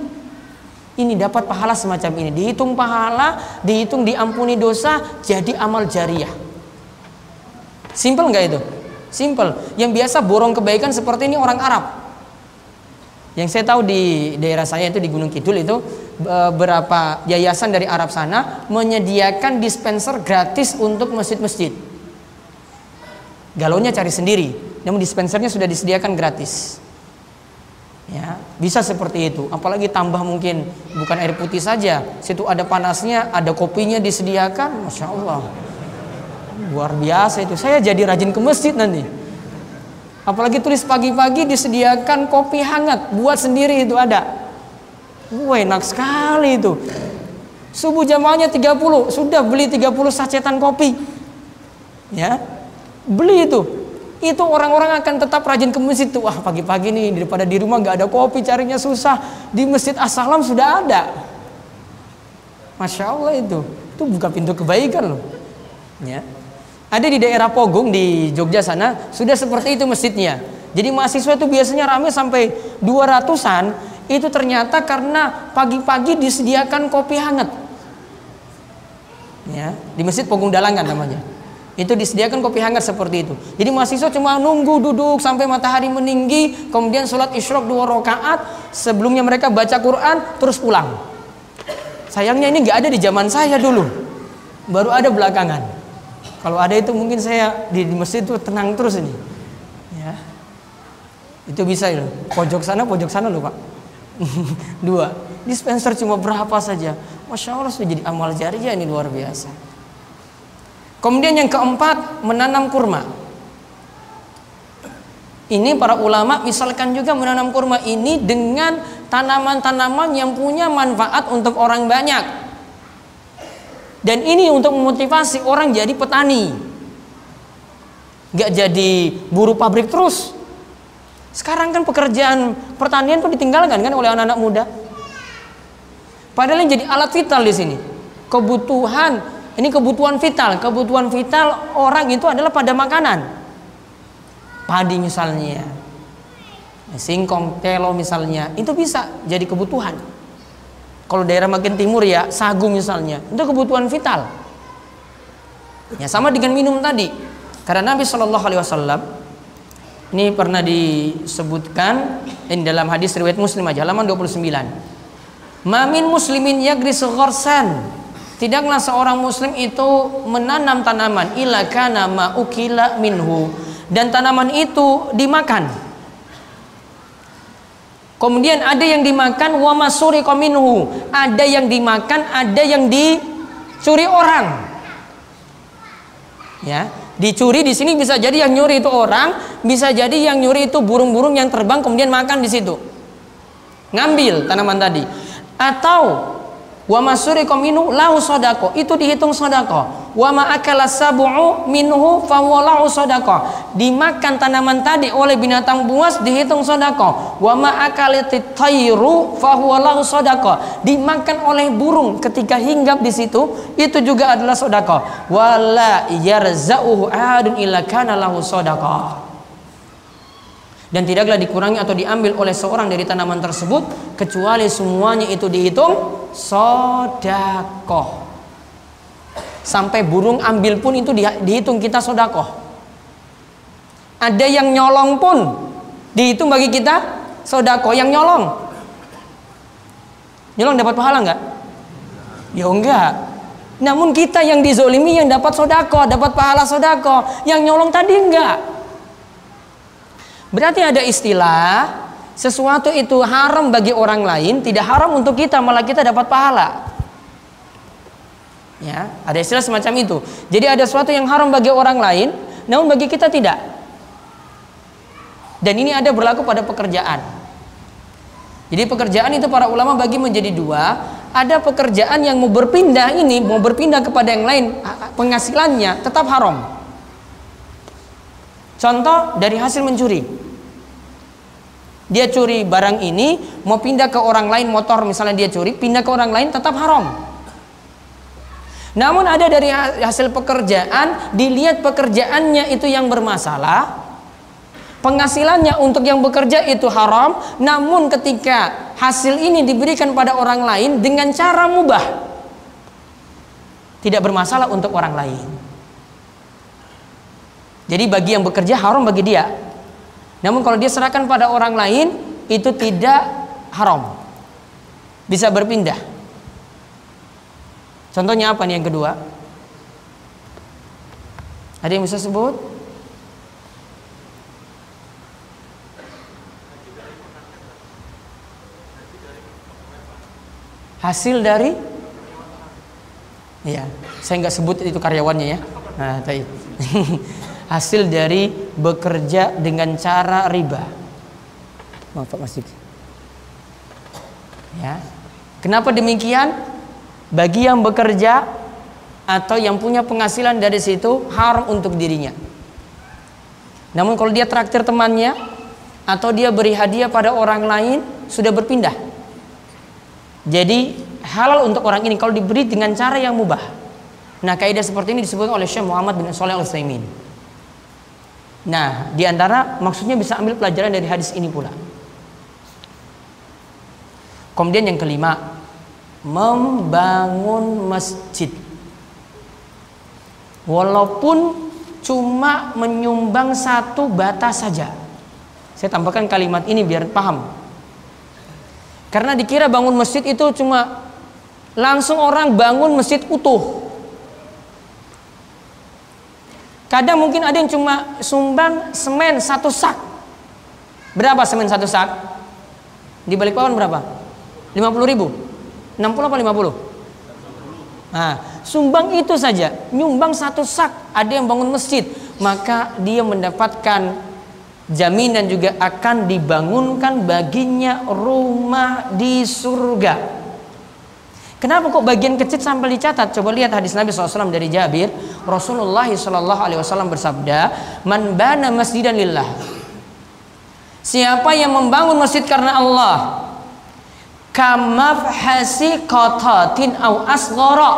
Ini dapat pahala semacam ini. Dihitung pahala, dihitung diampuni dosa, jadi amal jariah. Simple nggak itu? Simple. Yang biasa borong kebaikan seperti ini orang Arab. Yang saya tahu di daerah saya itu di Gunung Kidul itu beberapa yayasan dari Arab sana menyediakan dispenser gratis untuk masjid-masjid. Galonnya cari sendiri, namun dispensernya sudah disediakan gratis. Ya, bisa seperti itu. Apalagi tambah mungkin bukan air putih saja, situ ada panasnya, ada kopinya disediakan, masya Allah, luar biasa itu. Saya jadi rajin ke masjid nanti. Apalagi tulis pagi-pagi disediakan kopi hangat, buat sendiri itu ada. Wah, enak sekali itu. Subuh jamaahnya 30, sudah beli 30 sacetan kopi. Ya, beli itu. Itu orang-orang akan tetap rajin ke masjid tuh. Wah, pagi-pagi nih daripada di rumah gak ada kopi, carinya susah. Di Masjid As-Salam sudah ada. Masya Allah itu buka pintu kebaikan loh. Ya. Ada di daerah Pogung di Jogja sana, sudah seperti itu masjidnya. Jadi mahasiswa itu biasanya ramai sampai 200-an. Itu ternyata karena pagi-pagi disediakan kopi hangat. Ya, di Masjid Pogung Dalangan namanya. Itu disediakan kopi hangat seperti itu. Jadi mahasiswa cuma nunggu duduk sampai matahari meninggi, kemudian sholat isyraq 2 rakaat, sebelumnya mereka baca Quran, terus pulang. Sayangnya ini nggak ada di zaman saya dulu, baru ada belakangan. Kalau ada itu mungkin saya di masjid itu tenang terus ini. Ya. Itu bisa ya. Pojok sana loh Pak. 2. Dispenser cuma berapa saja. Masya Allah sudah jadi amal jariah, ini luar biasa. Kemudian yang keempat, menanam kurma. Ini para ulama misalkan juga menanam kurma ini dengan tanaman-tanaman yang punya manfaat untuk orang banyak. Dan ini untuk memotivasi orang jadi petani, gak jadi buruh pabrik terus. Sekarang kan pekerjaan pertanian pun ditinggalkan kan oleh anak-anak muda. Padahal yang jadi alat vital di sini, kebutuhan vital orang itu adalah pada makanan. Padi misalnya, singkong, telo misalnya, itu bisa jadi kebutuhan. Kalau daerah makin timur ya sagu misalnya, itu kebutuhan vital. Ya, sama dengan minum tadi. Karena Nabi SAW ini pernah disebutkan dalam hadis riwayat Muslim aja, halaman 29. Mamin muslimin yagrisu gharsan. Tidaklah seorang muslim itu menanam tanaman illa kana ma ukila minhu, dan tanaman itu dimakan. Kemudian ada yang dimakan wa masuriqa minhu, ada yang dimakan, ada yang dicuri orang. Ya, dicuri di sini bisa jadi yang nyuri itu orang, bisa jadi yang nyuri itu burung-burung yang terbang kemudian makan di situ, ngambil tanaman tadi. Atau wa masuriqa minhu lahu shadaqah, itu dihitung shadaqah. Wa ma akala sab'u minhu fa huwa lahu shadaqah, dimakan tanaman tadi oleh binatang buas dihitung shadaqah. Wa ma akalatit tayru fa huwa lahu shadaqah, dimakan oleh burung ketika hinggap di situ itu juga adalah shadaqah. Wa la yarza'uhu ahadun illa kana lahu shadaqah, dan tidaklah dikurangi atau diambil oleh seorang dari tanaman tersebut kecuali semuanya itu dihitung sodakoh. Sampai burung ambil pun itu dihitung kita sodakoh. Ada yang nyolong pun dihitung bagi kita sodakoh. Yang nyolong dapat pahala enggak? Ya enggak. Namun kita yang dizolimi yang dapat sodakoh, dapat pahala sodakoh. Yang nyolong tadi enggak. Berarti ada istilah sesuatu itu haram bagi orang lain, tidak haram untuk kita, malah kita dapat pahala. Ya, ada istilah semacam itu. Jadi ada sesuatu yang haram bagi orang lain, namun bagi kita tidak. Dan ini ada berlaku pada pekerjaan. Jadi pekerjaan itu para ulama bagi menjadi dua. Ada pekerjaan yang mau berpindah kepada yang lain, penghasilannya tetap haram. Contoh dari hasil mencuri. Dia curi barang ini, mau pindah ke orang lain, motor misalnya dia curi, pindah ke orang lain tetap haram. Namun ada dari hasil pekerjaan, dilihat pekerjaannya itu yang bermasalah, penghasilannya untuk yang bekerja itu haram, namun ketika hasil ini diberikan pada orang lain dengan cara mubah, tidak bermasalah untuk orang lain. Jadi bagi yang bekerja haram bagi dia. Namun kalau dia serahkan pada orang lain itu tidak haram, bisa berpindah. Contohnya apa nih yang kedua? Ada yang bisa sebut? Hasil dari? Ya, saya nggak sebut itu karyawannya ya. Nah, tadi. Hasil dari bekerja dengan cara riba. Maaf Pak Mas Diki. Ya. Kenapa demikian? Bagi yang bekerja atau yang punya penghasilan dari situ haram untuk dirinya. Namun kalau dia traktir temannya atau dia beri hadiah pada orang lain sudah berpindah. Jadi halal untuk orang ini kalau diberi dengan cara yang mubah. Nah, kaidah seperti ini disebut oleh Syekh Muhammad bin Shalih Al-Utsaimin. Nah, diantara maksudnya bisa ambil pelajaran dari hadis ini pula. Kemudian yang kelima, membangun masjid. Walaupun cuma menyumbang satu bata saja. Saya tambahkan kalimat ini biar paham. Karena dikira bangun masjid itu cuma langsung orang bangun masjid utuh. Kadang mungkin ada yang cuma sumbang semen satu sak. Berapa semen satu sak? Di Balikpapan berapa? 50.000. 60 apa 50? Nah, sumbang itu saja, nyumbang satu sak, ada yang bangun masjid, maka dia mendapatkan jaminan juga akan dibangunkan baginya rumah di surga. Kenapa kok bagian kecil sampai dicatat? Coba lihat hadis Nabi SAW dari Jabir. Rasulullah SAW bersabda, "Man bana masjidan lillah." Siapa yang membangun masjid karena Allah, kamafhasi qatatin au asghara,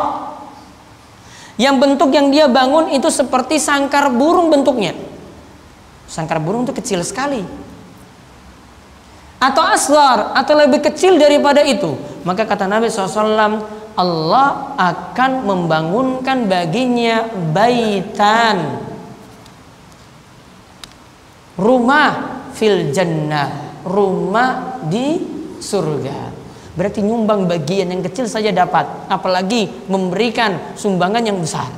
yang bentuk yang dia bangun itu seperti sangkar burung bentuknya. Sangkar burung itu kecil sekali. Atau asghar, atau lebih kecil daripada itu, maka kata Nabi SAW, Allah akan membangunkan baginya baitan, rumah fil jannah, rumah di surga. Berarti nyumbang bagian yang kecil saja dapat, apalagi memberikan sumbangan yang besar.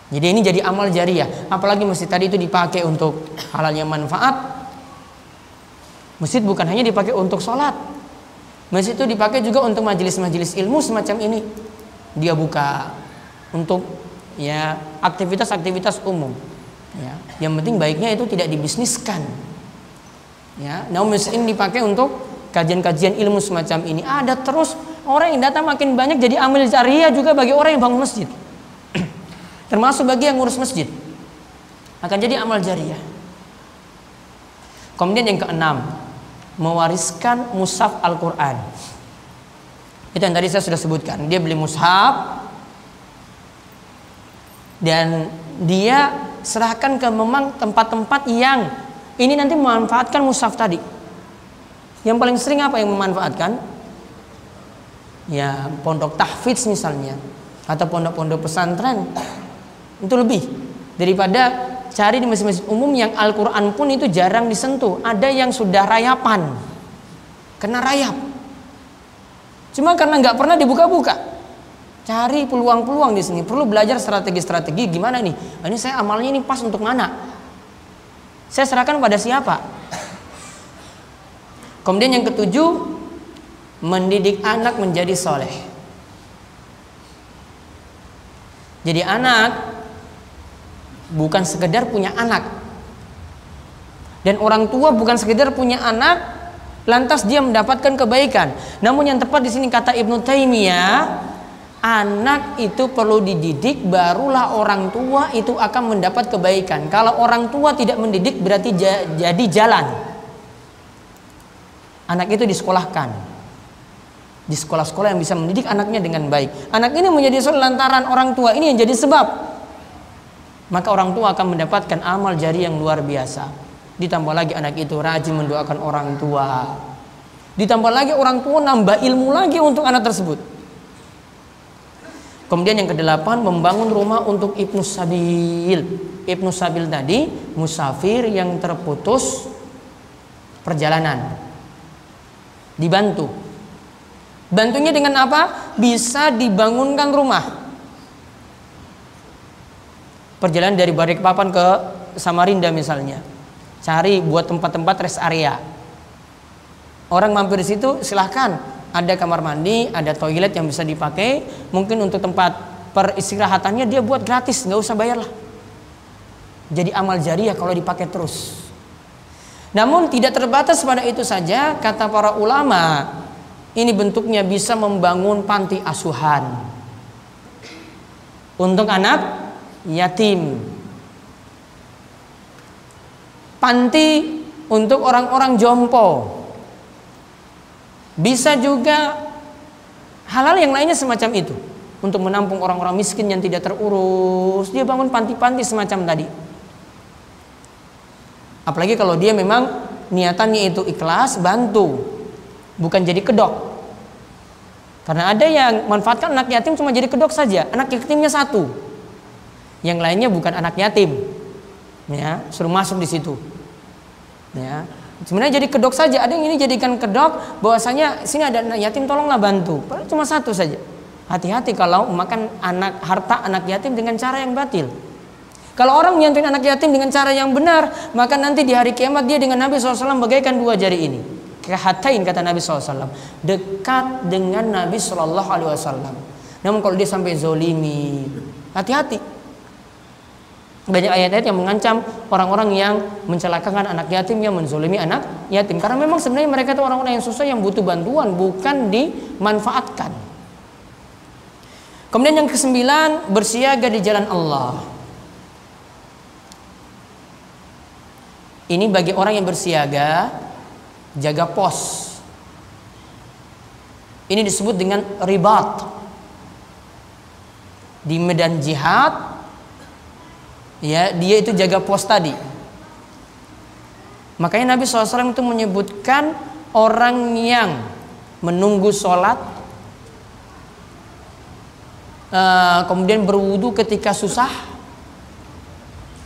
Jadi ini jadi amal jariah. Apalagi masjid tadi itu dipakai untuk halal yang manfaat. Masjid bukan hanya dipakai untuk sholat, masjid itu dipakai juga untuk majelis-majelis ilmu semacam ini. Dia buka untuk ya aktivitas-aktivitas umum. Ya, yang penting baiknya itu tidak dibisniskan. Ya, namun ini dipakai untuk kajian-kajian ilmu semacam ini. Ada terus orang yang datang makin banyak, jadi amal jariah juga bagi orang yang bangun masjid. Termasuk bagi yang ngurus masjid. Akan jadi amal jariah. Kemudian yang keenam, mewariskan mushaf Al-Quran. Itu yang tadi saya sudah sebutkan. Dia beli mushaf dan dia serahkan ke memang tempat-tempat yang ini nanti memanfaatkan mushaf tadi. Yang paling sering apa yang memanfaatkan? Ya, pondok tahfidz misalnya, atau pondok-pondok pesantren. Itu lebih daripada cari di masjid-masjid umum yang Al-Quran pun itu jarang disentuh. Ada yang sudah rayapan, kena rayap. Cuma karena nggak pernah dibuka-buka. Cari peluang-peluang di sini. Perlu belajar strategi-strategi. Gimana nih? Ini saya amalnya ini pas untuk mana? Saya serahkan pada siapa? Kemudian yang ketujuh, mendidik anak menjadi soleh. Jadi anak bukan sekedar punya anak, dan orang tua bukan sekedar punya anak lantas dia mendapatkan kebaikan. Namun yang tepat di sini kata Ibnu Taimiyah, anak itu perlu dididik, barulah orang tua itu akan mendapat kebaikan. Kalau orang tua tidak mendidik berarti jadi jalan. Anak itu disekolahkan di sekolah-sekolah yang bisa mendidik anaknya dengan baik. Anak ini menjadi soleh lantaran orang tua ini yang jadi sebab. Maka orang tua akan mendapatkan amal jari yang luar biasa. Ditambah lagi anak itu rajin mendoakan orang tua. Ditambah lagi orang tua nambah ilmu lagi untuk anak tersebut. Kemudian yang kedelapan, membangun rumah untuk Ibnu Sabil. Ibnu Sabil tadi musafir yang terputus perjalanan. Dibantu. Bantunya dengan apa? Bisa dibangunkan rumah. Perjalanan dari Balikpapan ke Samarinda misalnya, cari buat tempat-tempat rest area. Orang mampir di situ silahkan, ada kamar mandi, ada toilet yang bisa dipakai. Mungkin untuk tempat peristirahatannya dia buat gratis, nggak usah bayar lah. Jadi amal jariah kalau dipakai terus. Namun tidak terbatas pada itu saja, kata para ulama, ini bentuknya bisa membangun panti asuhan untuk anak yatim, panti untuk orang-orang jompo, bisa juga hal-hal yang lainnya semacam itu untuk menampung orang-orang miskin yang tidak terurus. Dia bangun panti-panti semacam tadi. Apalagi kalau dia memang niatannya itu ikhlas, bantu, bukan jadi kedok. Karena ada yang manfaatkan anak yatim cuma jadi kedok saja, anak yatimnya satu, yang lainnya bukan anak yatim, ya, suruh masuk di situ, ya. Sebenarnya jadi kedok saja. Ada yang ini jadikan kedok, bahwasanya sini ada anak yatim, tolonglah bantu. Padahal cuma satu saja. Hati-hati kalau makan harta anak yatim dengan cara yang batil. Kalau orang menyantuin anak yatim dengan cara yang benar, maka nanti di hari kiamat dia dengan Nabi SAW bagaikan dua jari ini. Kehatain kata Nabi SAW, dekat dengan Nabi SAW. Namun kalau dia sampai zolimi, hati-hati. Banyak ayat-ayat yang mengancam orang-orang yang mencelakakan anak yatim, yang menzolimi anak yatim. Karena memang sebenarnya mereka itu orang-orang yang susah, yang butuh bantuan, bukan dimanfaatkan. Kemudian yang kesembilan, bersiaga di jalan Allah. Ini bagi orang yang bersiaga, jaga pos. Ini disebut dengan ribat. Di medan jihad, ya, dia itu jaga pos tadi. Makanya Nabi SAW itu menyebutkan orang yang menunggu sholat, kemudian berwudu ketika susah,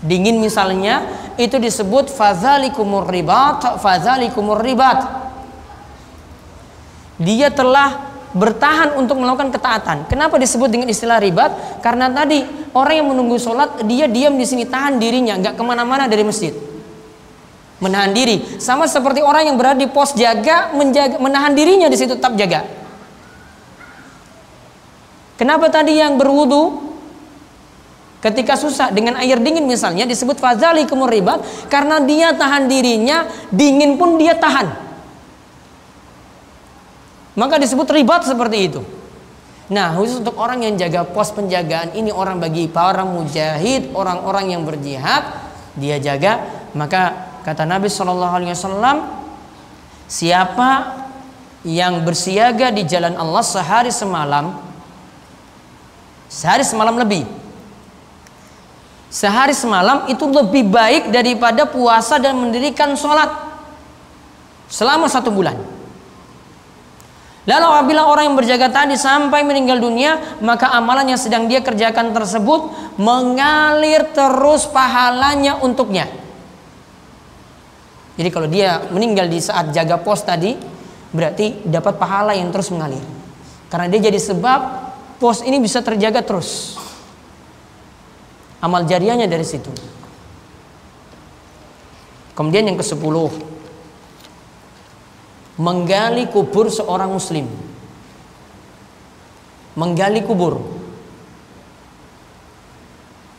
dingin misalnya, itu disebut fadzalikumur ribat, fadzalikumur ribat. Dia telah bertahan untuk melakukan ketaatan. Kenapa disebut dengan istilah ribat? Karena tadi orang yang menunggu sholat, dia diam di sini, tahan dirinya, nggak kemana-mana dari masjid, menahan diri. Sama seperti orang yang berada di pos jaga, menahan dirinya di situ, tetap jaga. Kenapa tadi yang berwudu Ketika susah dengan air dingin misalnya disebut fadzalikumur ribat, karena dia tahan dirinya, dingin pun dia tahan. Maka disebut ribat seperti itu. Nah, khusus untuk orang yang jaga pos penjagaan ini, orang bagi para mujahid, orang-orang yang berjihad, dia jaga. Maka kata Nabi SAW, siapa yang bersiaga di jalan Allah sehari semalam lebih, sehari semalam itu lebih baik daripada puasa dan mendirikan sholat selama 1 bulan. Lalu apabila orang yang berjaga tadi sampai meninggal dunia, maka amalan yang sedang dia kerjakan tersebut mengalir terus pahalanya untuknya. Jadi kalau dia meninggal di saat jaga pos tadi, berarti dapat pahala yang terus mengalir, karena dia jadi sebab pos ini bisa terjaga terus. Amal jariahnya dari situ. Kemudian yang ke-10, menggali kubur seorang muslim. Menggali kubur.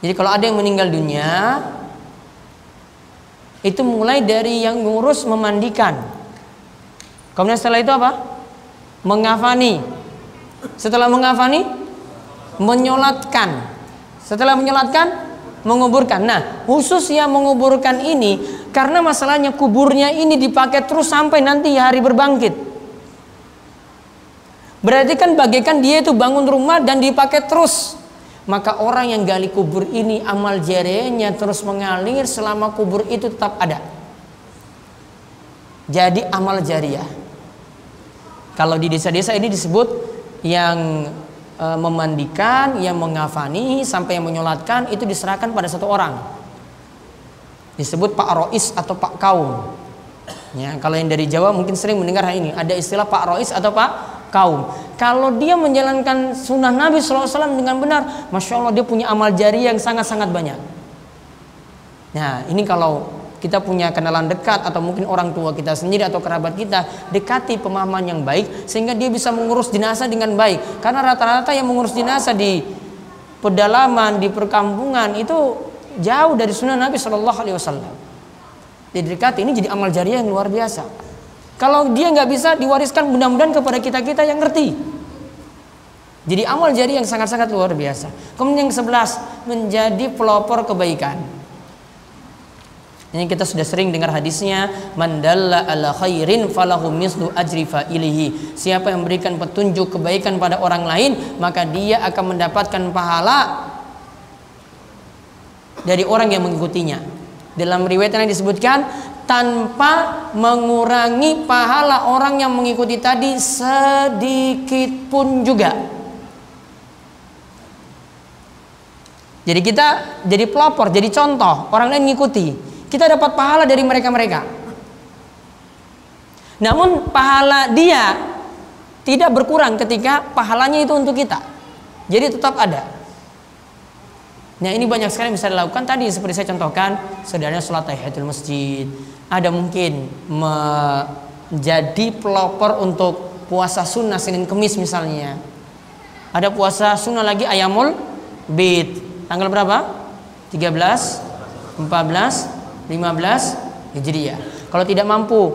Jadi kalau ada yang meninggal dunia, itu mulai dari yang ngurus memandikan. Kemudian setelah itu apa? Mengafani. Setelah mengafani, menyolatkan. Setelah menyolatkan, menguburkan. Nah, khusus yang menguburkan ini, karena masalahnya kuburnya ini dipakai terus sampai nanti hari berbangkit. Berarti kan bagaikan dia itu bangun rumah dan dipakai terus. Maka orang yang gali kubur ini, amal jariahnya terus mengalir selama kubur itu tetap ada. Jadi amal jariah. Kalau di desa-desa ini disebut yang memandikan, yang mengafani, sampai yang menyolatkan, itu diserahkan pada satu orang. Disebut Pak Rois atau Pak Kaum. Ya, kalau yang dari Jawa mungkin sering mendengar hal ini. Ada istilah Pak Rois atau Pak Kaum. Kalau dia menjalankan sunnah Nabi SAW dengan benar, Masya Allah, dia punya amal jariah yang sangat-sangat banyak. Nah, ini kalau kita punya kenalan dekat atau mungkin orang tua kita sendiri atau kerabat kita, dekati pemahaman yang baik sehingga dia bisa mengurus jenazah dengan baik. Karena rata-rata yang mengurus jenazah di pedalaman, di perkampungan itu jauh dari sunnah Nabi SAW. Jadi dekati, ini jadi amal jariah yang luar biasa. Kalau dia nggak bisa diwariskan, mudah-mudahan kepada kita-kita yang ngerti. Jadi amal jariah yang sangat-sangat luar biasa. Kemudian yang 11, menjadi pelopor kebaikan. Ini kita sudah sering dengar hadisnya, man dalla ala khairin falahu mislu ajri fa'ilihi. Siapa yang memberikan petunjuk kebaikan pada orang lain, maka dia akan mendapatkan pahala dari orang yang mengikutinya. Dalam riwayat yang disebutkan, tanpa mengurangi pahala orang yang mengikuti tadi sedikit pun juga. Jadi kita jadi pelopor, jadi contoh, orang lain mengikuti. Kita dapat pahala dari mereka-mereka. Namun pahala dia tidak berkurang ketika pahalanya itu untuk kita. Jadi tetap ada. Nah, ini banyak sekali yang bisa dilakukan. Tadi seperti saya contohkan, saudaranya sholat tahiyatul masjid. Ada mungkin menjadi pelopor untuk puasa sunnah Senin Kemis misalnya. Ada puasa sunnah lagi Ayamul Bid. Tanggal berapa? 13, 14, 15 Hijriah. Kalau tidak mampu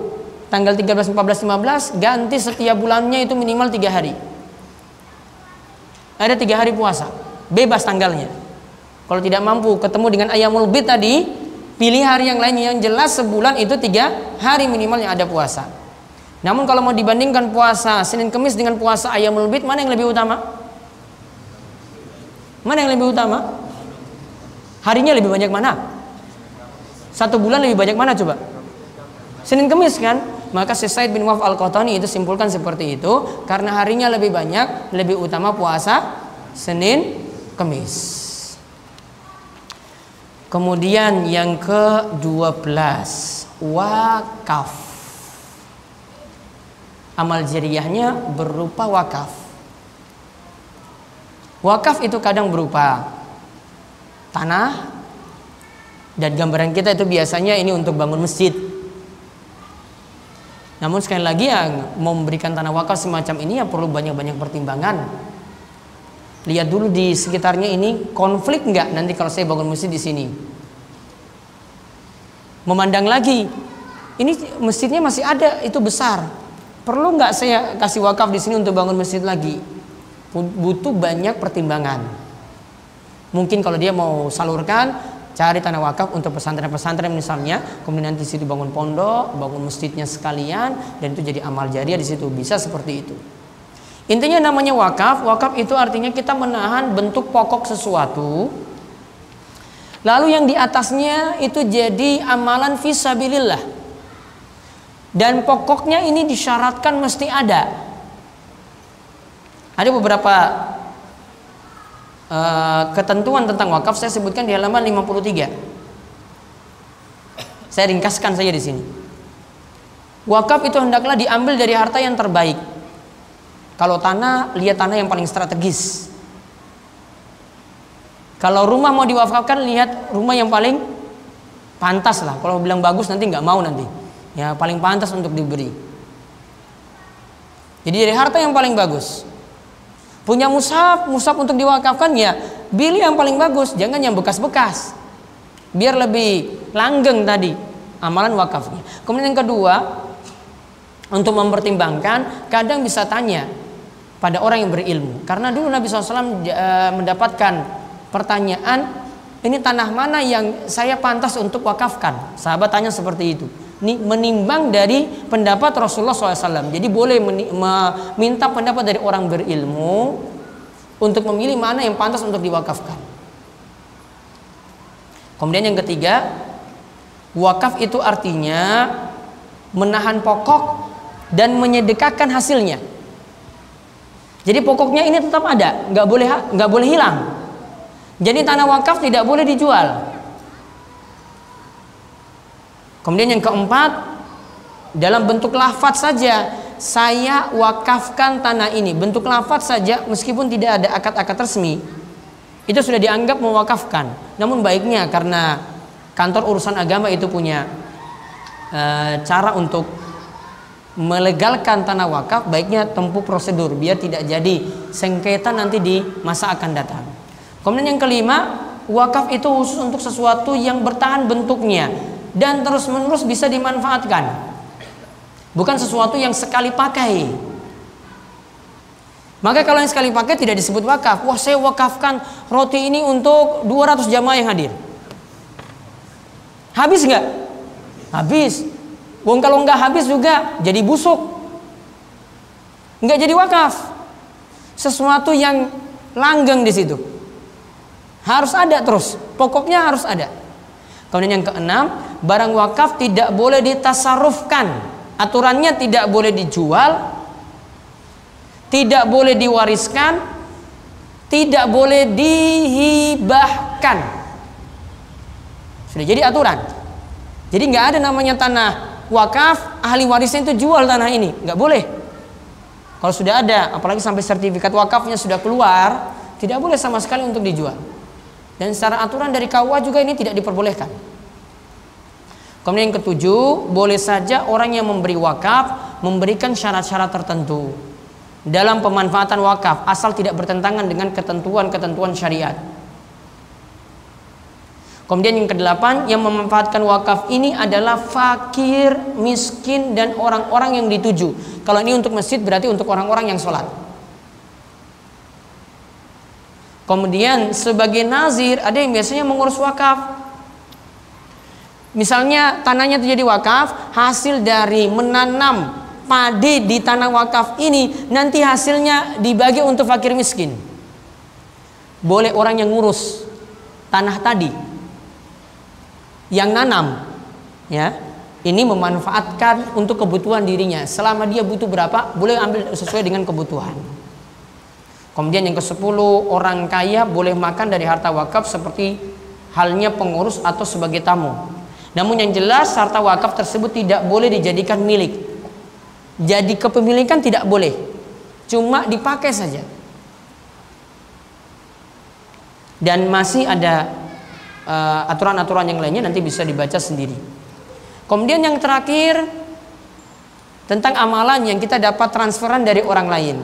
tanggal 13, 14, 15, ganti setiap bulannya itu minimal 3 hari. Ada 3 hari puasa, bebas tanggalnya. Kalau tidak mampu ketemu dengan Ayamul Bid tadi, pilih hari yang lain yang jelas sebulan itu 3 hari minimal yang ada puasa. Namun kalau mau dibandingkan puasa Senin Kemis dengan puasa Ayamul Bid, mana yang lebih utama? Mana yang lebih utama? Harinya lebih banyak mana? 1 bulan lebih banyak mana coba? Senin Kemis kan? Maka Syekh bin Wahab Al-Qahtani itu simpulkan seperti itu, karena harinya lebih banyak, lebih utama puasa Senin Kemis. Kemudian yang ke-12, wakaf. Amal jariahnya berupa wakaf. Wakaf itu kadang berupa tanah, dan gambaran kita itu biasanya ini untuk bangun masjid. Namun sekali lagi yang mau memberikan tanah wakaf semacam ini ya perlu banyak-banyak pertimbangan. Lihat dulu di sekitarnya ini konflik nggak nanti kalau saya bangun masjid di sini. Memandang lagi, ini masjidnya masih ada, itu besar. Perlu nggak saya kasih wakaf di sini untuk bangun masjid lagi? Butuh banyak pertimbangan. Mungkin kalau dia mau salurkan, cari tanah wakaf untuk pesantren-pesantren misalnya, kemudian nanti di situ bangun pondok, bangun masjidnya sekalian, dan itu jadi amal jariah di situ, bisa seperti itu. Intinya namanya wakaf. Wakaf itu artinya kita menahan bentuk pokok sesuatu, lalu yang di atasnya itu jadi amalan fisabilillah. Dan pokoknya ini disyaratkan mesti ada. Ada beberapa ketentuan tentang wakaf, saya sebutkan di halaman 53. Saya ringkaskan saja di sini. Wakaf itu hendaklah diambil dari harta yang terbaik. Kalau tanah, lihat tanah yang paling strategis. Kalau rumah mau diwakafkan, lihat rumah yang paling pantas lah. Kalau bilang bagus nanti nggak mau nanti. Ya paling pantas untuk diberi. Jadi dari harta yang paling bagus. Punya mushaf untuk diwakafkan ya, pilih yang paling bagus, jangan yang bekas-bekas. Biar lebih langgeng tadi amalan wakafnya. Kemudian yang kedua, untuk mempertimbangkan, kadang bisa tanya pada orang yang berilmu. Karena dulu Nabi SAW mendapatkan pertanyaan, ini tanah mana yang saya pantas untuk wakafkan? Sahabat tanya seperti itu. Ini menimbang dari pendapat Rasulullah SAW. Jadi boleh meminta pendapat dari orang berilmu untuk memilih mana yang pantas untuk diwakafkan. Kemudian yang ketiga, wakaf itu artinya menahan pokok dan menyedekahkan hasilnya. Jadi pokoknya ini tetap ada, nggak boleh hilang. Jadi tanah wakaf tidak boleh dijual. Kemudian yang keempat, dalam bentuk lafadz saja, saya wakafkan tanah ini. Bentuk lafadz saja, meskipun tidak ada akad-akad resmi, itu sudah dianggap mewakafkan. Namun baiknya karena kantor urusan agama itu punya cara untuk melegalkan tanah wakaf, baiknya tempuh prosedur biar tidak jadi sengketa nanti di masa akan datang. Kemudian yang kelima, wakaf itu khusus untuk sesuatu yang bertahan bentuknya dan terus-menerus bisa dimanfaatkan. Bukan sesuatu yang sekali pakai. Maka kalau yang sekali pakai tidak disebut wakaf. Wah, saya wakafkan roti ini untuk 200 jamaah yang hadir. Habis nggak? Habis. Wong kalau nggak habis juga jadi busuk. Nggak jadi wakaf. Sesuatu yang langgeng di situ. Harus ada terus. Pokoknya harus ada. Kemudian yang keenam, barang wakaf tidak boleh ditasarrufkan. Aturannya tidak boleh dijual, tidak boleh diwariskan, tidak boleh dihibahkan. Sudah jadi aturan. Jadi nggak ada namanya tanah wakaf, ahli warisnya itu jual tanah ini, nggak boleh. Kalau sudah ada, apalagi sampai sertifikat wakafnya sudah keluar, tidak boleh sama sekali untuk dijual. Dan secara aturan dari KUA juga ini tidak diperbolehkan. Kemudian yang ketujuh, boleh saja orang yang memberi wakaf memberikan syarat-syarat tertentu dalam pemanfaatan wakaf, asal tidak bertentangan dengan ketentuan-ketentuan syariat. Kemudian yang kedelapan, yang memanfaatkan wakaf ini adalah fakir, miskin, dan orang-orang yang dituju. Kalau ini untuk masjid berarti untuk orang-orang yang sholat. Kemudian sebagai nazir, ada yang biasanya mengurus wakaf. Misalnya tanahnya itu jadi wakaf, hasil dari menanam padi di tanah wakaf ini nanti hasilnya dibagi untuk fakir miskin. Boleh orang yang ngurus tanah tadi, yang nanam, ya, ini memanfaatkan untuk kebutuhan dirinya. Selama dia butuh berapa, boleh ambil sesuai dengan kebutuhan. Kemudian yang ke-10, orang kaya boleh makan dari harta wakaf seperti halnya pengurus atau sebagai tamu. Namun yang jelas harta wakaf tersebut tidak boleh dijadikan milik. Jadi kepemilikan tidak boleh, cuma dipakai saja. Dan masih ada aturan-aturan yang lainnya, nanti bisa dibaca sendiri. Kemudian yang terakhir, tentang amalan yang kita dapat transferan dari orang lain,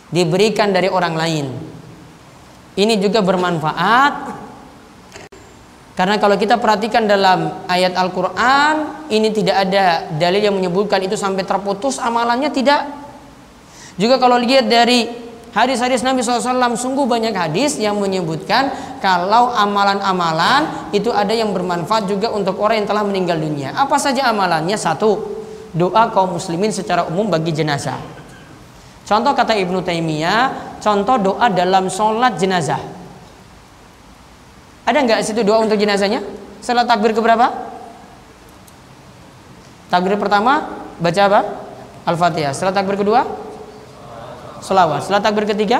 diberikan dari orang lain. Ini juga bermanfaat. Karena kalau kita perhatikan dalam ayat Al-Quran, ini tidak ada dalil yang menyebutkan itu sampai terputus amalannya, tidak. Juga kalau lihat dari hadis-hadis Nabi SAW, sungguh banyak hadis yang menyebutkan kalau amalan-amalan itu ada yang bermanfaat juga untuk orang yang telah meninggal dunia. Apa saja amalannya? Satu, doa kaum muslimin secara umum bagi jenazah. Contoh kata Ibnu Taimiyah, contoh doa dalam sholat jenazah. Ada nggak situ doa untuk jenazahnya? Setelah takbir keberapa? Takbir pertama baca apa? Al-Fatihah. Setelah takbir kedua, sholawat. Setelah takbir ketiga,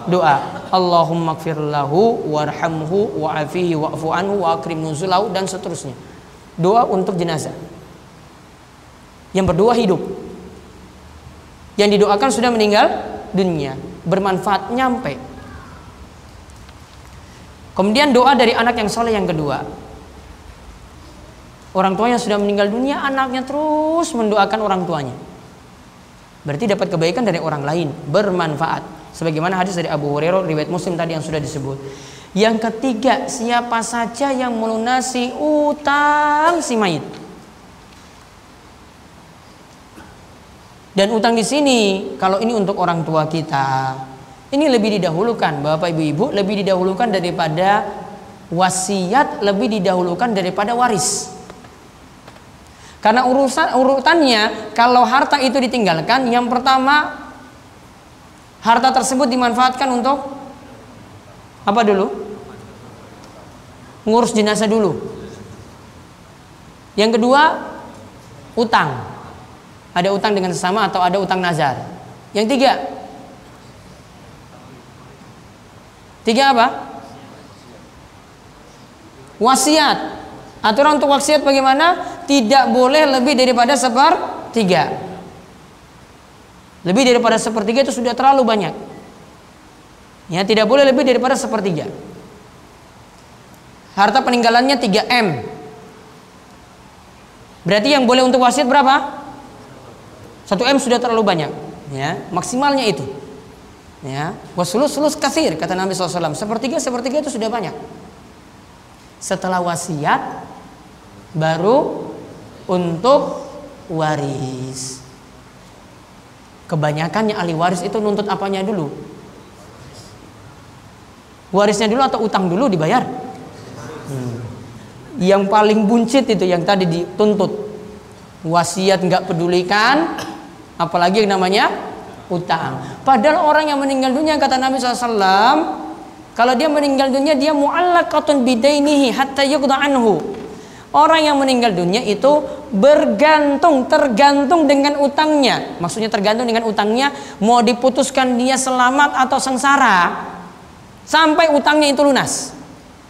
doa. Allahumma gfir lahu warhamhu wa'afihi wa'fu anhu wa akrim nuzulahu, dan seterusnya. Doa untuk jenazah. Yang berdua hidup. Yang didoakan sudah meninggal dunia. Bermanfaat, nyampe. Kemudian doa dari anak yang soleh yang kedua. Orang tuanya sudah meninggal dunia, anaknya terus mendoakan orang tuanya. Berarti dapat kebaikan dari orang lain, bermanfaat. Sebagaimana hadis dari Abu Hurairah riwayat Muslim tadi yang sudah disebut. Yang ketiga, siapa saja yang melunasi utang si mayit. Dan utang di sini, kalau ini untuk orang tua kita, ini lebih didahulukan, Bapak Ibu-ibu, lebih didahulukan daripada wasiat, lebih didahulukan daripada waris. Karena urutannya, kalau harta itu ditinggalkan, yang pertama harta tersebut dimanfaatkan untuk apa dulu? Ngurus jenazah dulu. Yang kedua, utang. Ada utang dengan sesama atau ada utang nazar. Yang tiga apa? Wasiat. Aturan untuk wasiat bagaimana? Tidak boleh lebih daripada sepertiga. Lebih daripada sepertiga itu sudah terlalu banyak. Ya, tidak boleh lebih daripada sepertiga. Harta peninggalannya 3M. Berarti yang boleh untuk wasiat berapa? 1M sudah terlalu banyak. Ya, maksimalnya itu. Ya, wasulus kasir kata Nabi SAW. Sepertiga itu sudah banyak. Setelah wasiat, baru untuk waris. Kebanyakannya ahli waris itu nuntut apanya dulu? Warisnya dulu atau utang dulu dibayar? Yang paling buncit itu yang tadi dituntut. Wasiat nggak pedulikan, apalagi yang namanya utang. Padahal orang yang meninggal dunia kata Nabi SAW, kalau dia meninggal dunia dia mu'allaqatun bidainihi hatta yuqda anhu. Orang yang meninggal dunia itu tergantung dengan utangnya. Maksudnya tergantung dengan utangnya, mau diputuskan dia selamat atau sengsara sampai utangnya itu lunas.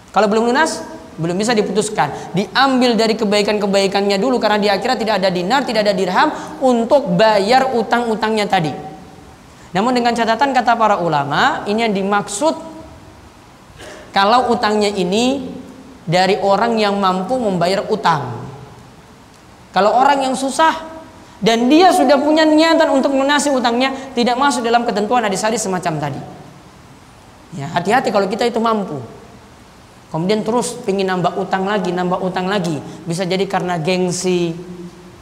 Kalau belum lunas, belum bisa diputuskan. Diambil dari kebaikan-kebaikannya dulu, karena di akhirat tidak ada dinar, tidak ada dirham untuk bayar utang-utangnya tadi. Namun dengan catatan kata para ulama, ini yang dimaksud kalau utangnya ini dari orang yang mampu membayar utang. Kalau orang yang susah dan dia sudah punya niatan untuk melunasi utangnya, tidak masuk dalam ketentuan hadis-hadis semacam tadi. Ya, hati-hati kalau kita itu mampu. Kemudian terus pingin nambah utang lagi, bisa jadi karena gengsi,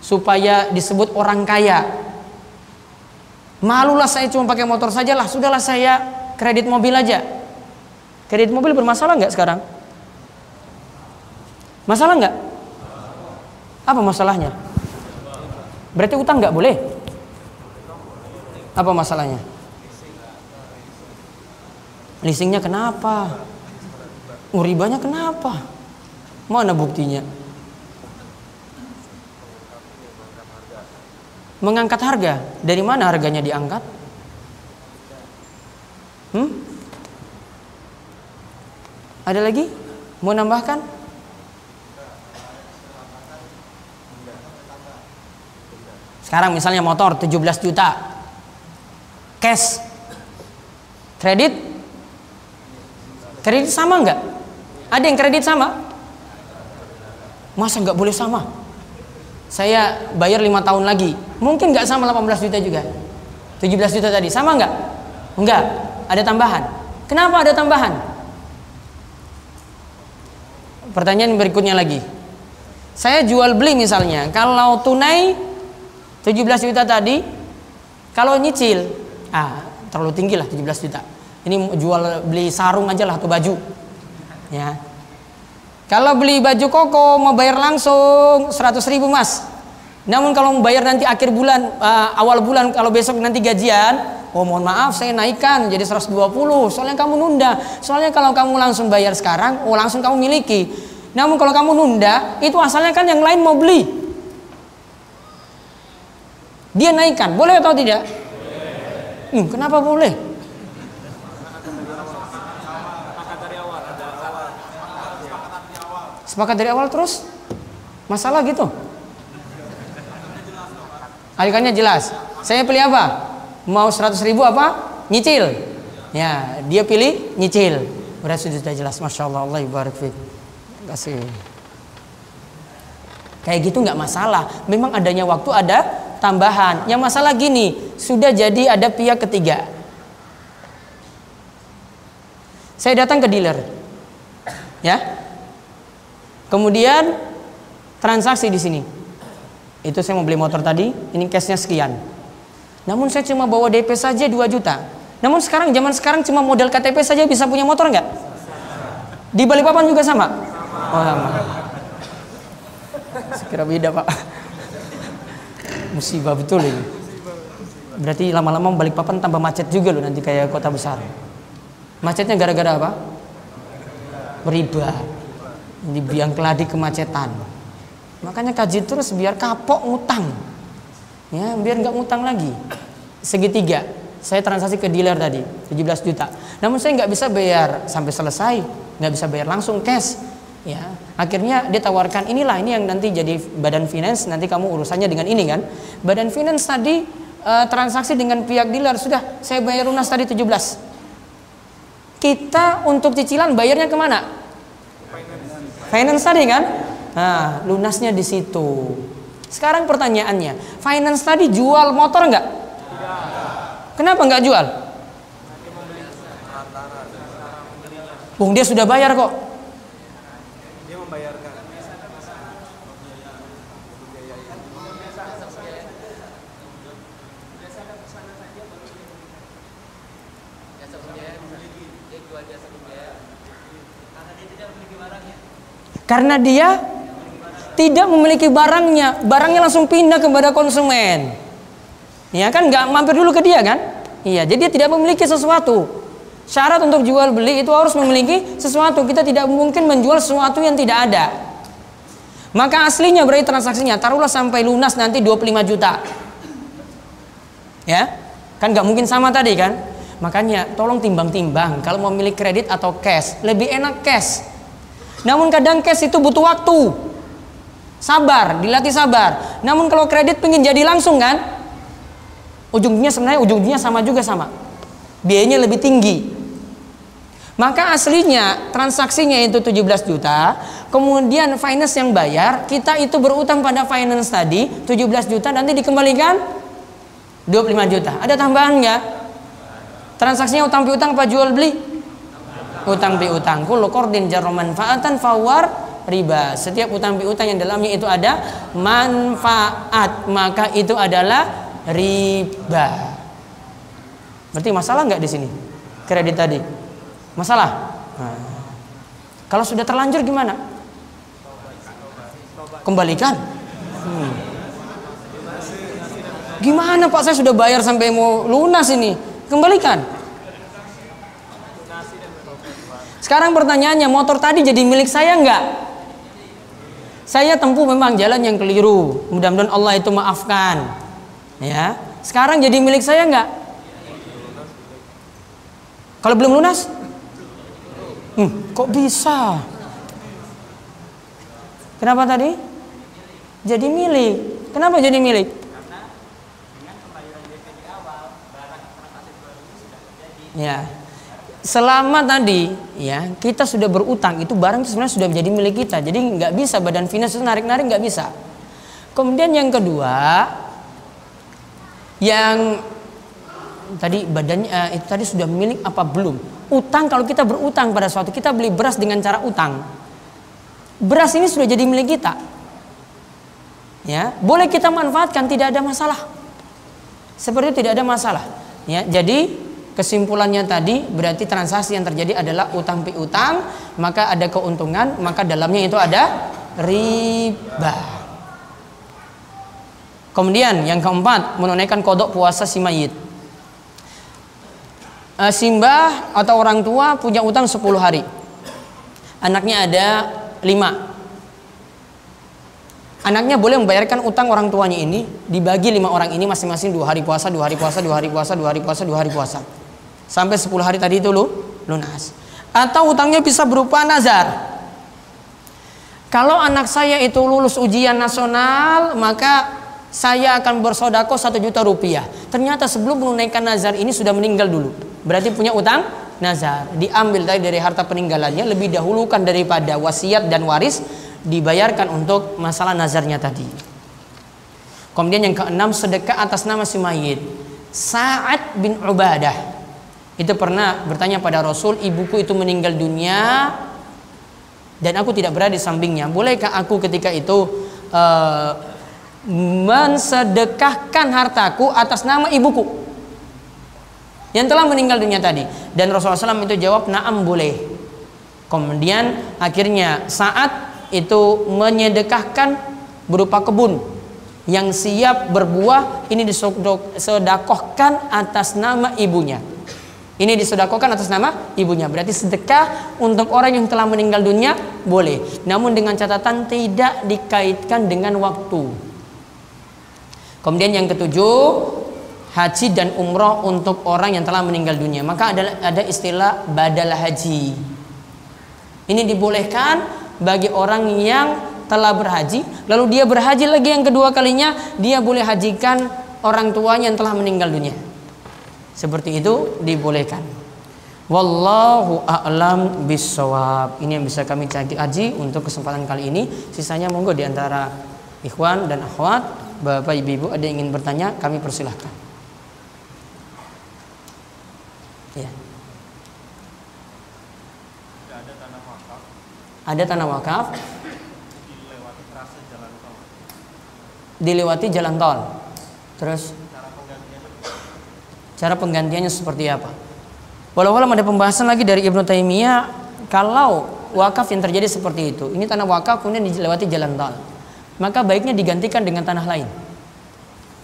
supaya disebut orang kaya. Malulah saya cuma pakai motor sajalah, sudahlah saya kredit mobil aja. Kredit mobil bermasalah nggak sekarang? Masalah nggak? Apa masalahnya? Berarti utang nggak boleh? Apa masalahnya? Leasingnya kenapa? Ribanya kenapa? Mana buktinya? Mengangkat harga. Dari mana harganya diangkat? Ada lagi? Mau nambahkan? Sekarang misalnya motor 17 juta cash, kredit sama nggak? Ada yang kredit sama? Masa nggak boleh sama? Saya bayar 5 tahun lagi, mungkin nggak sama 18 juta juga, 17 juta tadi, sama nggak? Enggak, ada tambahan. Kenapa ada tambahan? Pertanyaan berikutnya lagi. Saya jual beli misalnya, kalau tunai 17 juta tadi, kalau nyicil, terlalu tinggi lah 17 juta. Ini jual beli sarung aja lah atau baju. Ya. Kalau beli baju koko mau bayar langsung 100.000 mas. Namun kalau mau bayar nanti akhir bulan, awal bulan, kalau besok nanti gajian, oh mohon maaf saya naikkan jadi 120. Soalnya kamu nunda. Soalnya kalau kamu langsung bayar sekarang, langsung kamu miliki. Namun kalau kamu nunda, itu asalnya kan yang lain mau beli. Dia naikkan, boleh atau tidak? Kenapa boleh? Sepakat dari awal terus masalah gitu. Alikannya jelas. Saya pilih apa? Mau 100.000 apa? Nyicil. Ya, dia pilih nyicil. Berarti sudah jelas. Masya Allah, Allah ibarik fiik. Terima kasih. Kayak gitu nggak masalah. Memang adanya waktu ada tambahan. Yang masalah gini, sudah jadi ada pihak ketiga. Saya datang ke dealer, ya. Kemudian transaksi di sini. Itu saya mau beli motor tadi, ini cashnya sekian. Namun saya cuma bawa DP saja 2 juta. Namun zaman sekarang cuma modal KTP saja bisa punya motor nggak? Di Balikpapan juga sama? Oh, sama. Sekira beda pak. Musibah betul ini. Berarti lama-lama Balikpapan tambah macet juga loh nanti kayak kota besar. Macetnya gara-gara apa? Riba. Ini biang keladi kemacetan. Makanya kaji terus biar kapok ngutang, ya biar nggak ngutang lagi. Segitiga, saya transaksi ke dealer tadi 17 juta. Namun saya nggak bisa bayar sampai selesai, nggak bisa bayar langsung cash. Ya, akhirnya dia tawarkan ini yang nanti jadi badan finance, nanti kamu urusannya dengan ini kan. Badan finance tadi transaksi dengan pihak dealer sudah saya bayar lunas tadi 17. Kita untuk cicilan bayarnya kemana? Finance tadi kan? Nah, lunasnya di situ. Sekarang pertanyaannya, finance tadi jual motor nggak? Kenapa nggak jual? Bung dia sudah bayar kok. Dia membayarkan. Karena dia tidak memiliki barangnya langsung pindah kepada konsumen. Ya kan, nggak mampir dulu ke dia kan? Iya, jadi dia tidak memiliki sesuatu. Syarat untuk jual beli itu harus memiliki sesuatu. Kita tidak mungkin menjual sesuatu yang tidak ada. Maka aslinya berarti transaksinya taruhlah sampai lunas nanti 25 juta. Ya, kan nggak mungkin sama tadi kan? Makanya tolong timbang-timbang kalau mau milih kredit atau cash, lebih enak cash. Namun kadang cash itu butuh waktu. Sabar, dilatih sabar. Namun kalau kredit pengen jadi langsung kan? Ujungnya sama juga sama. Biayanya lebih tinggi. Maka aslinya transaksinya itu 17 juta. Kemudian finance yang bayar, kita itu berutang pada finance tadi 17 juta, nanti dikembalikan 25 juta. Ada tambahan nggak? Transaksinya utang piutang apa jual beli? Utang piutang. Kullu qardin jarra manfaatan fawar riba. Setiap utang piutang yang dalamnya itu ada manfaat, maka itu adalah riba. Berarti masalah nggak di sini? Kredit tadi masalah. Nah, kalau sudah terlanjur gimana? Kembalikan. Gimana Pak, saya sudah bayar sampai mau lunas ini. Kembalikan. Sekarang pertanyaannya, motor tadi jadi milik saya enggak? Saya tempuh memang jalan yang keliru. Mudah-mudahan Allah itu maafkan. Ya. Sekarang jadi milik saya enggak? Kalau belum lunas? Kok bisa? Kenapa tadi? Jadi milik. Kenapa jadi milik? Ya. Selama tadi ya kita sudah berutang, itu barang itu sebenarnya sudah menjadi milik kita. Jadi nggak bisa badan finance itu narik-narik, nggak bisa. Kemudian yang kedua, yang tadi badannya itu tadi sudah milik apa belum? Utang, kalau kita berutang pada suatu, kita beli beras dengan cara utang. Beras ini sudah jadi milik kita. Ya, boleh kita manfaatkan, tidak ada masalah. Seperti itu tidak ada masalah. Ya, jadi kesimpulannya tadi berarti transaksi yang terjadi adalah utang piutang, maka ada keuntungan, maka dalamnya itu ada riba. Kemudian yang keempat, menunaikan qada puasa si mayit. Simbah atau orang tua punya utang 10 hari. Anaknya ada 5. Anaknya boleh membayarkan utang orang tuanya ini, dibagi 5 orang ini masing-masing 2 hari puasa, 2 hari puasa, 2 hari puasa, 2 hari puasa, 2 hari puasa. Sampai 10 hari tadi itu lunas. Atau utangnya bisa berupa nazar. Kalau anak saya itu lulus ujian nasional, maka saya akan bersedekah 1 juta rupiah. Ternyata sebelum menunaikan nazar ini sudah meninggal dulu. Berarti punya utang nazar. Diambil tadi dari harta peninggalannya, lebih dahulukan daripada wasiat dan waris, dibayarkan untuk masalah nazarnya tadi. Kemudian yang keenam, sedekah atas nama si mayit. Sa'ad bin Ubadah itu pernah bertanya pada Rasul, ibuku itu meninggal dunia dan aku tidak berada di sampingnya. Bolehkah aku ketika itu mensedekahkan hartaku atas nama ibuku yang telah meninggal dunia tadi? Dan Rasulullah SAW itu jawab, na'am, boleh. Kemudian akhirnya saat itu menyedekahkan berupa kebun yang siap berbuah, ini disedekahkan atas nama ibunya. Ini disedekahkan atas nama ibunya. Berarti sedekah untuk orang yang telah meninggal dunia boleh, namun dengan catatan tidak dikaitkan dengan waktu. Kemudian yang ketujuh, haji dan umroh untuk orang yang telah meninggal dunia. Maka ada istilah badal haji. Ini dibolehkan bagi orang yang telah berhaji, lalu dia berhaji lagi yang kedua kalinya, dia boleh hajikan orang tuanya yang telah meninggal dunia. Seperti itu dibolehkan. Wallahu a'lam bissawab. Ini yang bisa kami kaji untuk kesempatan kali ini. Sisanya monggo di antara ikhwan dan akhwat, Bapak Ibu, ada yang ingin bertanya, kami persilahkan. Ya. Ada tanah wakaf. Ada tanah wakaf. Dilewati trase jalan tol. Dilewati jalan tol. Terus Cara penggantiannya? cara penggantiannya seperti apa? Walau ada pembahasan lagi dari Ibnu Taimiyah, kalau wakaf yang terjadi seperti itu, ini tanah wakaf kemudian dilewati jalan tol, maka baiknya digantikan dengan tanah lain.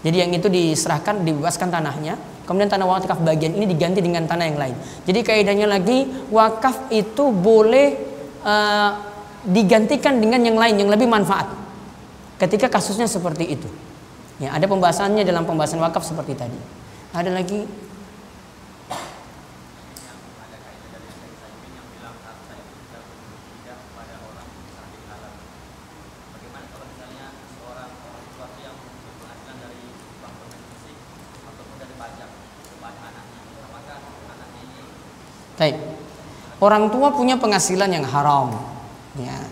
Jadi yang itu diserahkan, dibebaskan tanahnya, kemudian tanah wakaf bagian ini diganti dengan tanah yang lain. Jadi kaidahnya lagi, wakaf itu boleh digantikan dengan yang lain yang lebih manfaat ketika kasusnya seperti itu. Ya, ada pembahasannya dalam pembahasan wakaf seperti tadi. Ada lagi? Baik. Orang tua punya penghasilan yang haram, ya.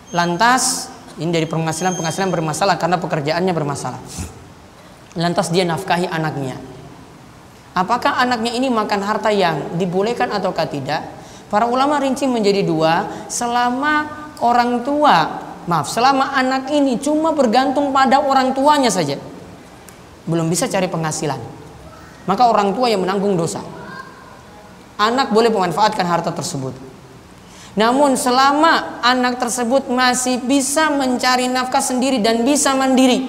Lantas ini dari penghasilan bermasalah karena pekerjaannya bermasalah. Lantas dia nafkahi anaknya. Apakah anaknya ini makan harta yang dibolehkan ataukah tidak? Para ulama rinci menjadi dua. Selama anak ini cuma bergantung pada orang tuanya saja, belum bisa cari penghasilan, maka orang tua yang menanggung dosa. Anak boleh memanfaatkan harta tersebut. Namun selama anak tersebut masih bisa mencari nafkah sendiri dan bisa mandiri,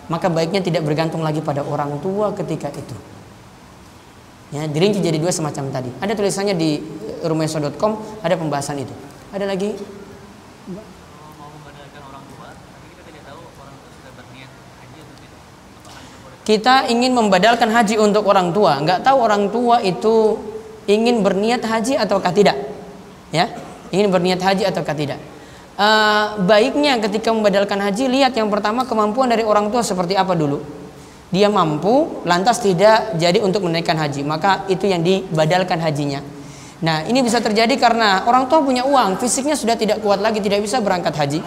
maka baiknya tidak bergantung lagi pada orang tua ketika itu. Ya, dirinci jadi dua semacam tadi. Ada tulisannya di rumahso.com, ada pembahasan itu. Ada lagi? Mau membadalkan orang tua, tapi kita tidak tahu orang tua sudah berniat haji atau tidak. Kita ingin membadalkan haji untuk orang tua, nggak tahu orang tua itu ingin berniat haji ataukah tidak, ya, ingin berniat haji ataukah tidak. Baiknya ketika membadalkan haji, lihat yang pertama kemampuan dari orang tua seperti apa dulu. Dia mampu, lantas tidak jadi untuk menaikkan haji, maka itu yang dibadalkan hajinya. Nah, ini bisa terjadi karena orang tua punya uang, fisiknya sudah tidak kuat lagi, tidak bisa berangkat haji.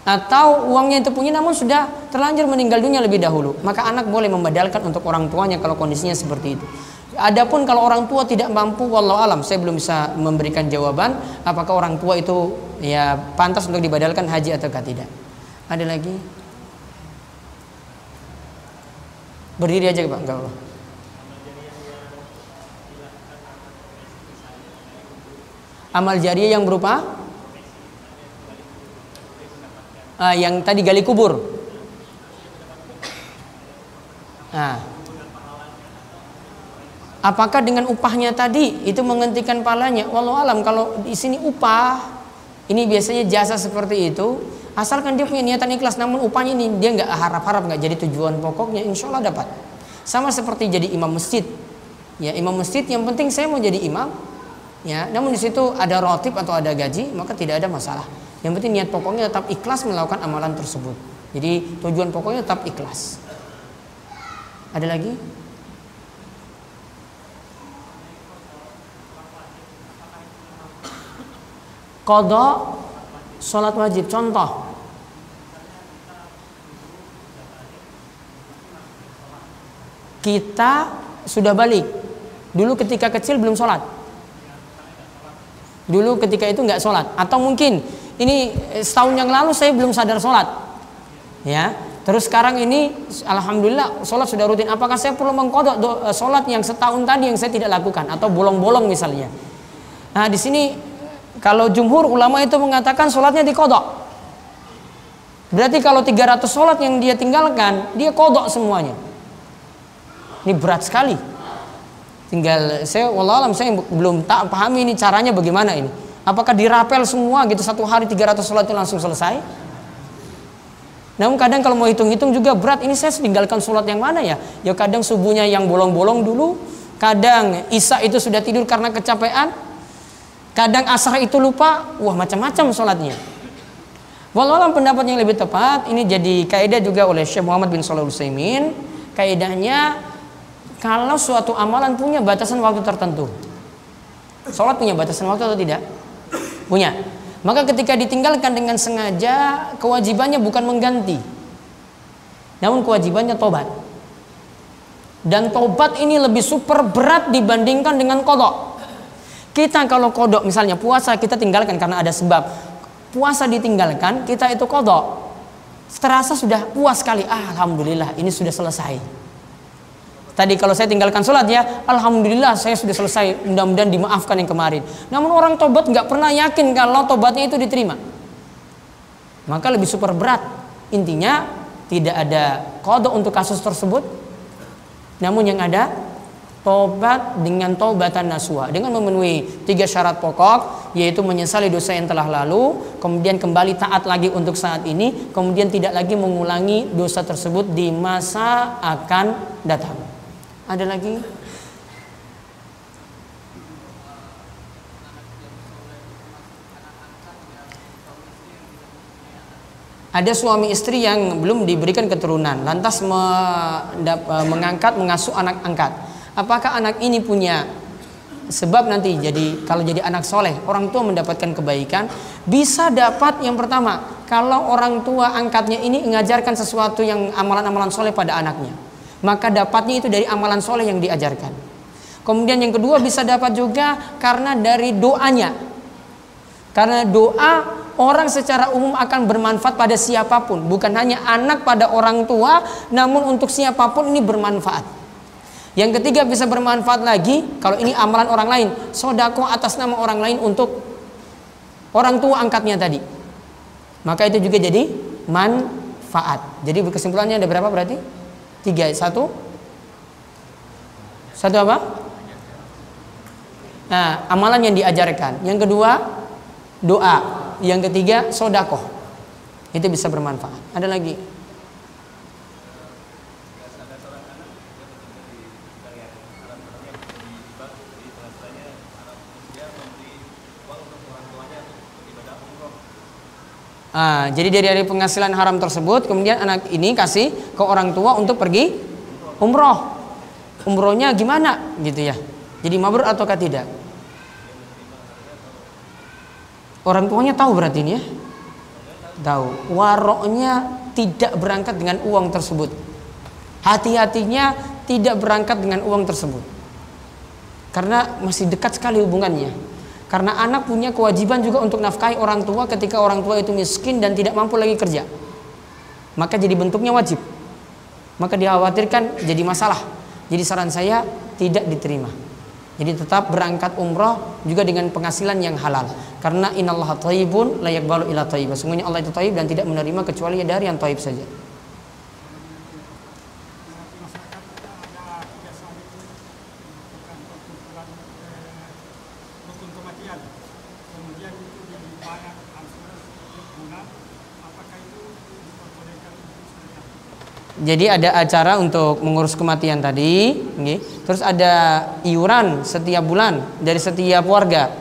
atau uangnya itu punya namun sudah terlanjur meninggal dunia lebih dahulu, maka anak boleh membadalkan untuk orang tuanya kalau kondisinya seperti itu. Adapun kalau orang tua tidak mampu, wallahu alam, saya belum bisa memberikan jawaban apakah orang tua itu ya pantas untuk dibadalkan haji ataukah tidak. Ada lagi? Berdiri aja Pak, enggak apa-apa. Amal jariah yang berupa yang tadi gali kubur. Nah, apakah dengan upahnya tadi itu menghentikan pahalanya? Wallahu alam. Kalau di sini upah, ini biasanya jasa seperti itu, asalkan dia punya niatan ikhlas, namun upahnya ini dia nggak harap-harap, nggak jadi tujuan pokoknya, insya Allah dapat. Sama seperti jadi imam masjid. Ya, imam masjid yang penting saya mau jadi imam. Ya, namun di situ ada rotib atau ada gaji, maka tidak ada masalah. Yang penting niat pokoknya tetap ikhlas melakukan amalan tersebut. Jadi tujuan pokoknya tetap ikhlas. Ada lagi? Qadha sholat wajib, contoh. Kita sudah balik. Dulu ketika kecil belum sholat. Dulu ketika itu nggak sholat, atau mungkin ini setahun yang lalu saya belum sadar sholat, ya. Terus sekarang ini alhamdulillah sholat sudah rutin. Apakah saya perlu mengqadha sholat yang setahun tadi yang saya tidak lakukan atau bolong-bolong misalnya? Nah di sini kalau jumhur ulama itu mengatakan sholatnya diqadha. Berarti kalau 300 sholat yang dia tinggalkan, dia qadha semuanya. Ini berat sekali. Tinggal saya wallahualam saya belum tak pahami ini caranya bagaimana ini. Apakah dirapel semua gitu satu hari 300 sholat itu langsung selesai? Namun kadang kalau mau hitung-hitung juga berat. Ini saya tinggalkan sholat yang mana ya? Ya kadang subuhnya yang bolong-bolong dulu, kadang isya itu sudah tidur karena kecapean, kadang asar itu lupa. Wah macam-macam sholatnya. Wallahualam pendapat yang lebih tepat ini jadi kaidah juga oleh Syekh Muhammad bin Shalih Al-Utsaimin. Kaidahnya kalau suatu amalan punya batasan waktu tertentu, sholat punya batasan waktu atau tidak? Punya. Maka ketika ditinggalkan dengan sengaja, kewajibannya bukan mengganti, namun kewajibannya tobat. Dan tobat ini lebih super berat dibandingkan dengan qadha. Kita kalau qadha misalnya puasa kita tinggalkan karena ada sebab, puasa ditinggalkan kita itu qadha, terasa sudah puas sekali, alhamdulillah ini sudah selesai. Tadi kalau saya tinggalkan sholat ya, alhamdulillah saya sudah selesai, mudah-mudahan dimaafkan yang kemarin. Namun orang tobat nggak pernah yakin kalau tobatnya itu diterima, maka lebih super berat. Intinya tidak ada qadha untuk kasus tersebut, namun yang ada tobat dengan taubatan nasuha, dengan memenuhi 3 syarat pokok, yaitu menyesali dosa yang telah lalu, kemudian kembali taat lagi untuk saat ini, kemudian tidak lagi mengulangi dosa tersebut di masa akan datang. Ada lagi? Ada suami istri yang belum diberikan keturunan, lantas mengasuh anak angkat. Apakah anak ini punya sebab nanti kalau jadi anak soleh, orang tua mendapatkan kebaikan? Bisa dapat yang pertama, kalau orang tua angkatnya ini mengajarkan sesuatu yang amalan-amalan soleh pada anaknya, maka dapatnya itu dari amalan soleh yang diajarkan. Kemudian yang kedua bisa dapat juga karena dari doanya. Karena doa orang secara umum akan bermanfaat pada siapapun, bukan hanya anak pada orang tua, namun untuk siapapun ini bermanfaat. Yang ketiga bisa bermanfaat lagi kalau ini amalan orang lain, sedekah atas nama orang lain untuk orang tua angkatnya tadi, maka itu juga jadi manfaat. Jadi kesimpulannya ada berapa berarti? 3. Satu apa? Nah, amalan yang diajarkan. Yang kedua, doa. Yang ketiga, sedekah. Itu bisa bermanfaat. Ada lagi? Jadi dari penghasilan haram tersebut kemudian anak ini kasih ke orang tua untuk pergi umroh. Umrohnya gimana gitu ya? Jadi mabrur ataukah tidak? Orang tuanya tahu berarti ini ya? tahu, waroknya tidak berangkat dengan uang tersebut. Hati-hatinya tidak berangkat dengan uang tersebut, karena masih dekat sekali hubungannya. Karena anak punya kewajiban juga untuk nafkahi orang tua ketika orang tua itu miskin dan tidak mampu lagi kerja, maka jadi bentuknya wajib, maka dikhawatirkan jadi masalah. Jadi saran saya tidak diterima. Jadi tetap berangkat umroh juga dengan penghasilan yang halal. Karena innallaha thayyibun la yaqbalu illa thayyiban. Sesungguhnya Allah itu thayyib dan tidak menerima kecuali dari yang thayyib saja. Jadi ada acara untuk mengurus kematian tadi, terus ada iuran setiap bulan dari setiap warga,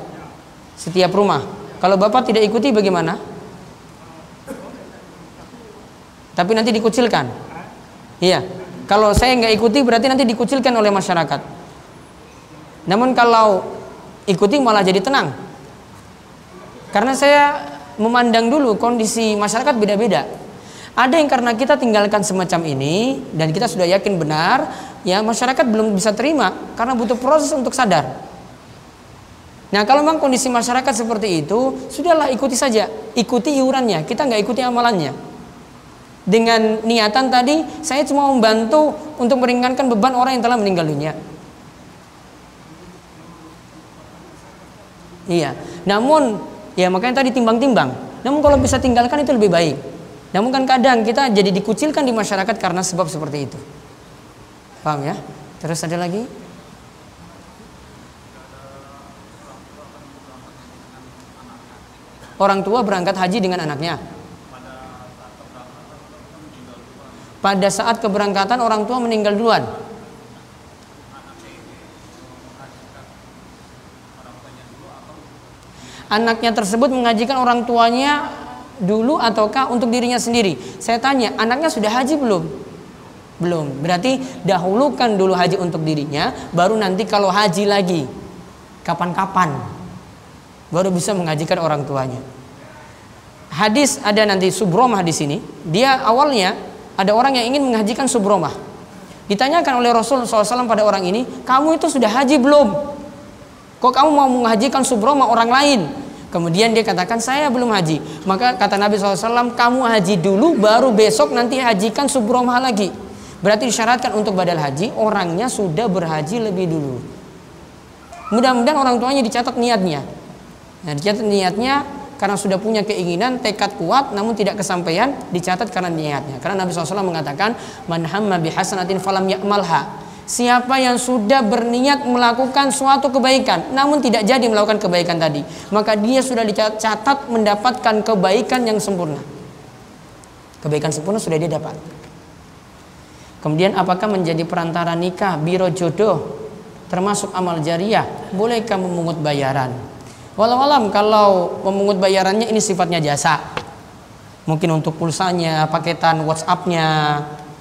setiap rumah. Kalau Bapak tidak ikuti bagaimana? Tapi nanti dikucilkan. Iya. Kalau saya nggak ikuti berarti nanti dikucilkan oleh masyarakat. Namun kalau ikuti malah jadi tenang. Karena saya memandang dulu kondisi masyarakat beda-beda. Ada yang karena kita tinggalkan semacam ini dan kita sudah yakin benar, ya masyarakat belum bisa terima karena butuh proses untuk sadar. Nah kalau memang kondisi masyarakat seperti itu, sudahlah ikuti saja, ikuti iurannya, kita nggak ikuti amalannya. Dengan niatan tadi, saya cuma membantu untuk meringankan beban orang yang telah meninggal dunia. Iya, namun ya makanya tadi timbang-timbang. Namun kalau bisa tinggalkan itu lebih baik. Namun kan kadang kita jadi dikucilkan di masyarakat karena sebab seperti itu. Paham ya? Terus ada lagi? Orang tua berangkat haji dengan anaknya. Pada saat keberangkatan orang tua meninggal duluan. Anaknya tersebut mengajikan orang tuanya dulu ataukah untuk dirinya sendiri? Saya tanya, anaknya sudah haji belum? Belum. Berarti dahulukan dulu haji untuk dirinya, baru nanti kalau haji lagi kapan-kapan baru bisa mengajikan orang tuanya. Hadis ada nanti Subromah di sini. Dia awalnya ada orang yang ingin menghajikan Subromah. Ditanyakan oleh Rasul SAW pada orang ini, kamu itu sudah haji belum? Kok kamu mau menghajikan Subromah orang lain? Kemudian dia katakan saya belum haji. Maka kata Nabi SAW, kamu haji dulu baru besok nanti hajikan Subromah lagi. Berarti disyaratkan untuk badal haji orangnya sudah berhaji lebih dulu. Mudah-mudahan orang tuanya dicatat niatnya. Nah, dicatat niatnya karena sudah punya keinginan, tekad kuat, namun tidak kesampaian, dicatat karena niatnya. Karena Nabi SAW mengatakan, man hamma bihasanatin falam ya'malha. Siapa yang sudah berniat melakukan suatu kebaikan namun tidak jadi melakukan kebaikan tadi, maka dia sudah dicatat mendapatkan kebaikan yang sempurna. Kebaikan sempurna sudah dia dapat. Kemudian apakah menjadi perantara nikah, biro jodoh termasuk amal jariah? Bolehkah memungut bayaran? Walau alam kalau memungut bayarannya ini sifatnya jasa. Mungkin untuk pulsanya, paketan WhatsApp-nya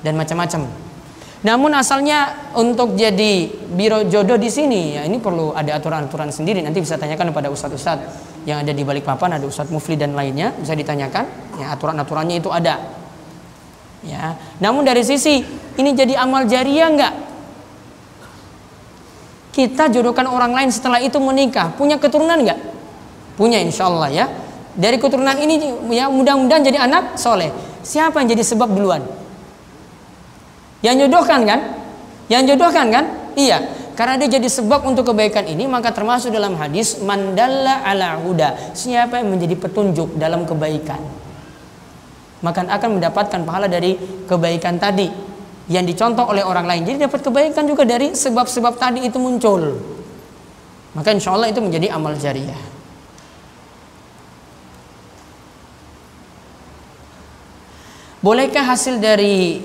dan macam-macam. Namun asalnya untuk jadi biro jodoh di sini, ya ini perlu ada aturan-aturan sendiri. Nanti bisa tanyakan kepada ustadz-ustadz yang ada di Balikpapan, ada Ustadz Mufli dan lainnya, bisa ditanyakan. Ya aturan-aturannya itu ada. Ya, namun dari sisi ini jadi amal jariah enggak? Kita jodohkan orang lain setelah itu menikah, punya keturunan enggak? Punya insya Allah ya. Dari keturunan ini ya mudah-mudahan jadi anak soleh. Siapa yang jadi sebab duluan? Yang jodohkan kan? Yang jodohkan kan? Iya. Karena dia jadi sebab untuk kebaikan ini, maka termasuk dalam hadis mandalla ala huda. Siapa yang menjadi petunjuk dalam kebaikan, maka akan mendapatkan pahala dari kebaikan tadi yang dicontoh oleh orang lain. Jadi dapat kebaikan juga dari sebab-sebab tadi itu muncul. Maka insya Allah itu menjadi amal jariah. Bolehkah hasil dari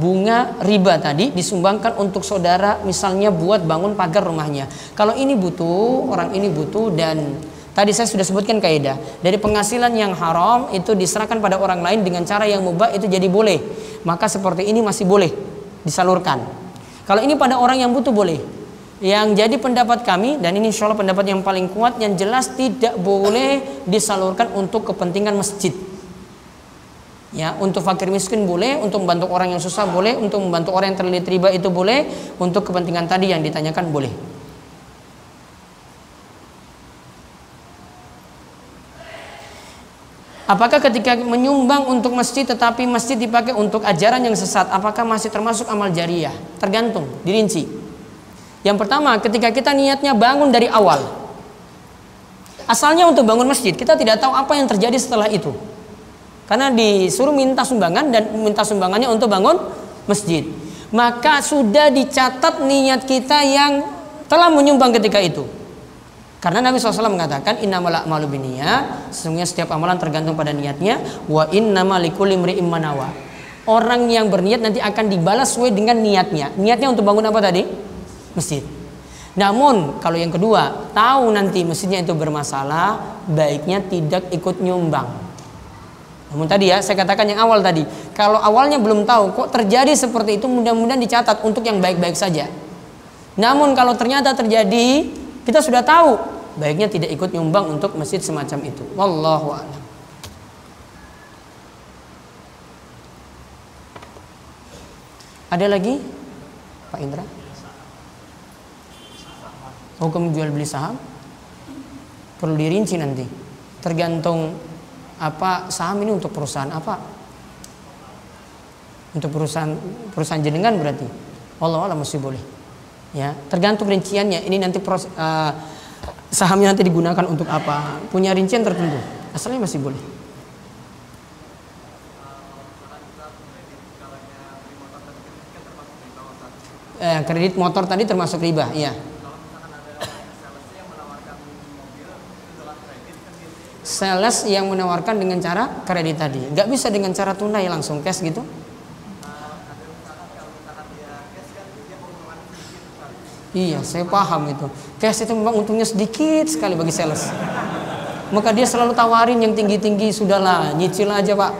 bunga riba tadi disumbangkan untuk saudara, misalnya buat bangun pagar rumahnya? Kalau ini butuh, orang ini butuh, dan tadi saya sudah sebutkan kaidah dari penghasilan yang haram itu diserahkan pada orang lain dengan cara yang mubah itu jadi boleh. Maka seperti ini masih boleh disalurkan. Kalau ini pada orang yang butuh boleh. Yang jadi pendapat kami, dan ini insya Allah pendapat yang paling kuat, yang jelas tidak boleh disalurkan untuk kepentingan masjid. Ya, untuk fakir miskin boleh, untuk membantu orang yang susah boleh, untuk membantu orang yang terlilit riba itu boleh, untuk kepentingan tadi yang ditanyakan boleh. Apakah ketika menyumbang untuk masjid tetapi masjid dipakai untuk ajaran yang sesat, apakah masih termasuk amal jariyah? Tergantung, dirinci. Yang pertama, ketika kita niatnya bangun dari awal, asalnya untuk bangun masjid, kita tidak tahu apa yang terjadi setelah itu. Karena disuruh minta sumbangan dan minta sumbangannya untuk bangun masjid. Maka sudah dicatat niat kita yang telah menyumbang ketika itu. Karena Nabi SAW mengatakan innamal a'malu binniyat, sesungguhnya setiap amalan tergantung pada niatnya, wa innamal likulli imri'in ma nawa. Orang yang berniat nanti akan dibalas sesuai dengan niatnya. Niatnya untuk bangun apa tadi? Masjid. Namun kalau yang kedua, tahu nanti masjidnya itu bermasalah, baiknya tidak ikut nyumbang. Namun tadi ya, saya katakan yang awal tadi, kalau awalnya belum tahu kok terjadi seperti itu, mudah-mudahan dicatat untuk yang baik-baik saja. Namun kalau ternyata terjadi, kita sudah tahu, baiknya tidak ikut nyumbang untuk masjid semacam itu. Wallahu a'lam. Ada lagi? Pak Indra? Hukum jual beli saham? Perlu dirinci nanti. Tergantung apa saham ini untuk perusahaan apa? Untuk perusahaan jenengan berarti. Wallahu a'lam masih boleh. Ya, tergantung rinciannya. Ini nanti sahamnya nanti digunakan untuk apa? Punya rincian tertentu. Asalnya masih boleh. Kredit motor tadi termasuk riba, iya. Sales yang menawarkan dengan cara kredit tadi, nggak bisa dengan cara tunai langsung cash gitu. Iya, saya paham itu. Cash itu memang untungnya sedikit sekali bagi sales. Maka dia selalu tawarin yang tinggi-tinggi, sudahlah, nyicil aja pak.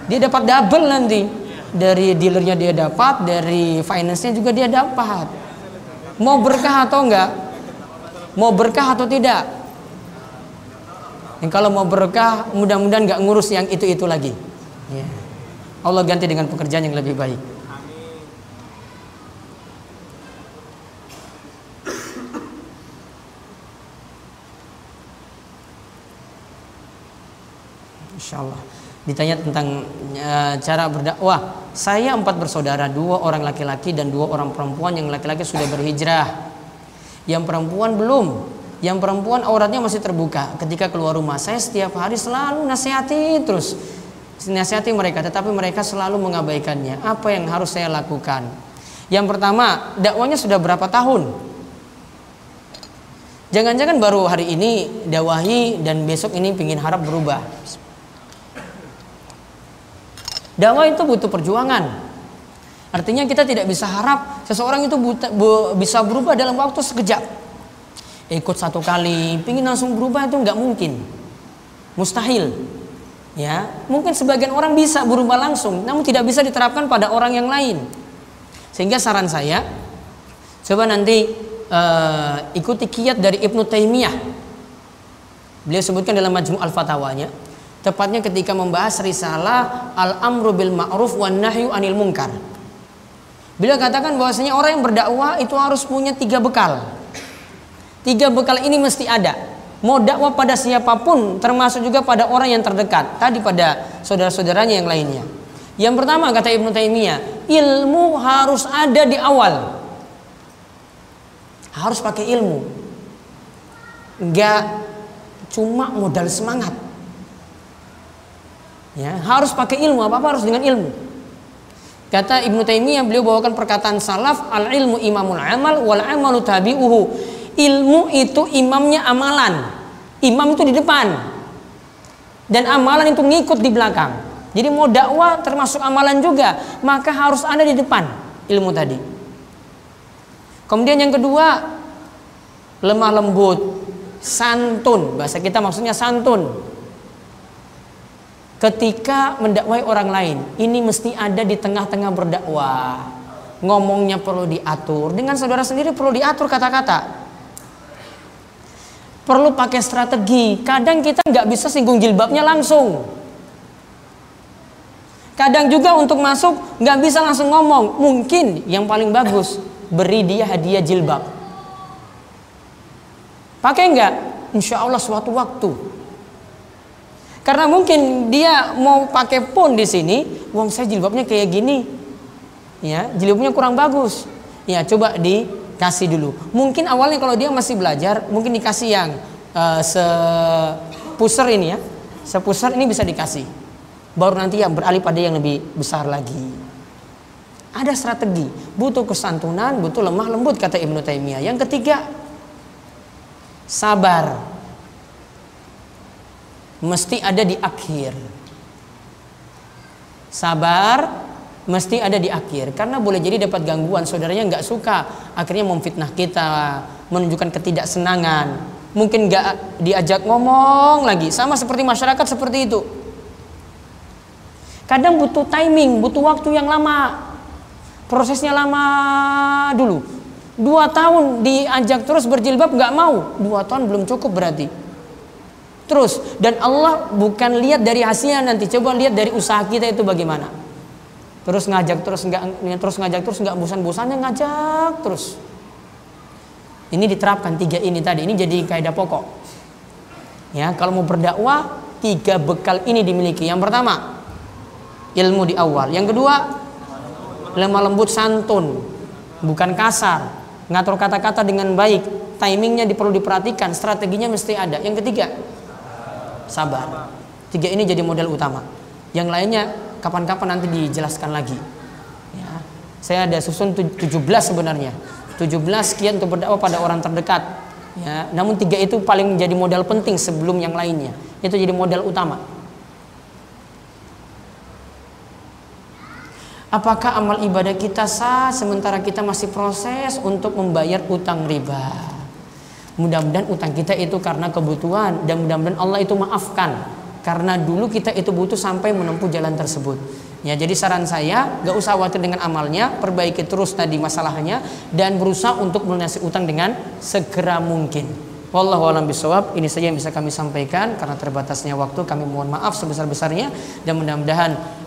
Dia dapat double nanti. Dari dealernya dia dapat, dari finance-nya juga dia dapat. Mau berkah atau enggak? Mau berkah atau tidak? Dan kalau mau berkah, mudah-mudahan enggak ngurus yang itu-itu lagi. Ya. Allah ganti dengan pekerjaan yang lebih baik. Insyaallah. Ditanya tentang cara berdakwah. Saya 4 bersaudara, 2 orang laki-laki dan 2 orang perempuan. Yang laki-laki sudah berhijrah, yang perempuan belum. Yang perempuan auratnya masih terbuka. Ketika keluar rumah, saya setiap hari selalu nasihati terus, nasihati mereka, tetapi mereka selalu mengabaikannya. Apa yang harus saya lakukan? Yang pertama, dakwahnya sudah berapa tahun? Jangan-jangan baru hari ini dakwahi dan besok ini pingin harap berubah. Dakwah itu butuh perjuangan. Artinya kita tidak bisa harap seseorang itu bisa berubah dalam waktu sekejap. Ikut 1 kali, pingin langsung berubah itu nggak mungkin, mustahil. Ya, mungkin sebagian orang bisa berubah langsung, namun tidak bisa diterapkan pada orang yang lain. Sehingga saran saya, coba nanti ikuti kiat dari Ibnu Taimiyah. Beliau sebutkan dalam Majmu' al-Fatawanya. Tepatnya ketika membahas risalah Al-Amru bil Ma'ruf wan Nahyu 'anil Munkar. Beliau katakan bahwasanya orang yang berdakwah itu harus punya 3 bekal. 3 bekal ini mesti ada. Mau dakwah pada siapapun, termasuk juga pada orang yang terdekat, tadi pada saudara-saudaranya yang lainnya. Yang pertama kata Ibnu Taimiyah, ilmu harus ada di awal. Harus pakai ilmu. Enggak cuma modal semangat. Ya, harus pakai ilmu, apa-apa harus dengan ilmu. Kata Ibnu Taimiyah, beliau bawakan perkataan salaf, al ilmu imamul amal wal amalu tabi'uhu. Ilmu itu imamnya amalan. Imam itu di depan. Dan amalan itu ngikut di belakang. Jadi mau dakwah termasuk amalan juga, maka harus ada di depan ilmu tadi. Kemudian yang kedua, lemah lembut, santun. Bahasa kita maksudnya santun. Ketika mendakwai orang lain, ini mesti ada di tengah-tengah berdakwah. Ngomongnya perlu diatur. Dengan saudara sendiri perlu diatur kata-kata. Perlu pakai strategi. Kadang kita nggak bisa singgung jilbabnya langsung. Kadang juga untuk masuk nggak bisa langsung ngomong. Mungkin yang paling bagus beri dia hadiah jilbab. Pakai nggak? Insya Allah suatu waktu. Karena mungkin dia mau pakai pun di sini, wong saya jilbabnya kayak gini, ya jilbabnya kurang bagus. Ya coba dikasih dulu. Mungkin awalnya kalau dia masih belajar, mungkin dikasih yang sepuser ini ya, sepuser ini bisa dikasih. Baru nanti yang beralih pada yang lebih besar lagi. Ada strategi, butuh kesantunan, butuh lemah lembut kata Ibnu Taimiyah. Yang ketiga, sabar. Mesti ada di akhir. Sabar mesti ada di akhir. Karena boleh jadi dapat gangguan, saudaranya nggak suka, akhirnya memfitnah kita, menunjukkan ketidaksenangan. Mungkin nggak diajak ngomong lagi. Sama seperti masyarakat seperti itu. Kadang butuh timing, butuh waktu yang lama. Prosesnya lama dulu. 2 tahun diajak terus berjilbab nggak mau. 2 tahun belum cukup berarti. Terus, dan Allah bukan lihat dari hasilnya nanti, coba lihat dari usaha kita itu bagaimana. Terus ngajak terus nggak bosan-bosannya ngajak terus. Ini diterapkan 3 ini tadi. Ini jadi kaidah pokok. Ya, kalau mau berdakwah 3 bekal ini dimiliki. Yang pertama, ilmu di awal. Yang kedua, lemah lembut santun, bukan kasar, ngatur kata-kata dengan baik, timingnya perlu diperhatikan, strateginya mesti ada. Yang ketiga, sabar. 3 ini jadi modal utama. Yang lainnya kapan-kapan nanti dijelaskan lagi. Ya, saya ada susun 17 sebenarnya, 17 sekian untuk berdakwah pada orang terdekat. Ya, namun 3 itu paling menjadi modal penting sebelum yang lainnya. Itu jadi modal utama. Apakah amal ibadah kita sah sementara kita masih proses untuk membayar utang riba? Mudah-mudahan utang kita itu karena kebutuhan, dan mudah-mudahan Allah itu maafkan. Karena dulu kita itu butuh sampai menempuh jalan tersebut. Ya, jadi saran saya, gak usah khawatir dengan amalnya, perbaiki terus tadi masalahnya, dan berusaha untuk melunasi utang dengan segera mungkin. Wallahu a'lam bishawab. Ini saja yang bisa kami sampaikan. Karena terbatasnya waktu, kami mohon maaf sebesar-besarnya. Dan mudah-mudahan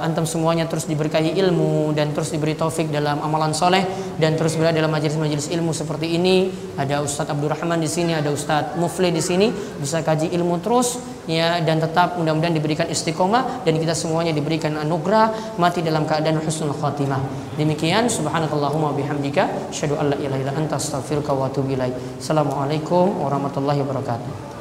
antum semuanya terus diberkahi ilmu dan terus diberi taufik dalam amalan soleh dan terus berada dalam majelis-majelis ilmu seperti ini. Ada Ustadz Abdurrahman di sini, ada Ustadz Mufli di sini, bisa kaji ilmu terus ya, dan tetap mudah-mudahan diberikan istiqomah dan kita semuanya diberikan anugerah mati dalam keadaan husnul khatimah. Demikian, subhanakallahumma bihamdika asyhadu an la ilaha illa anta astaghfiruka wa atubu ilaik. Assalamualaikum warahmatullahi wabarakatuh.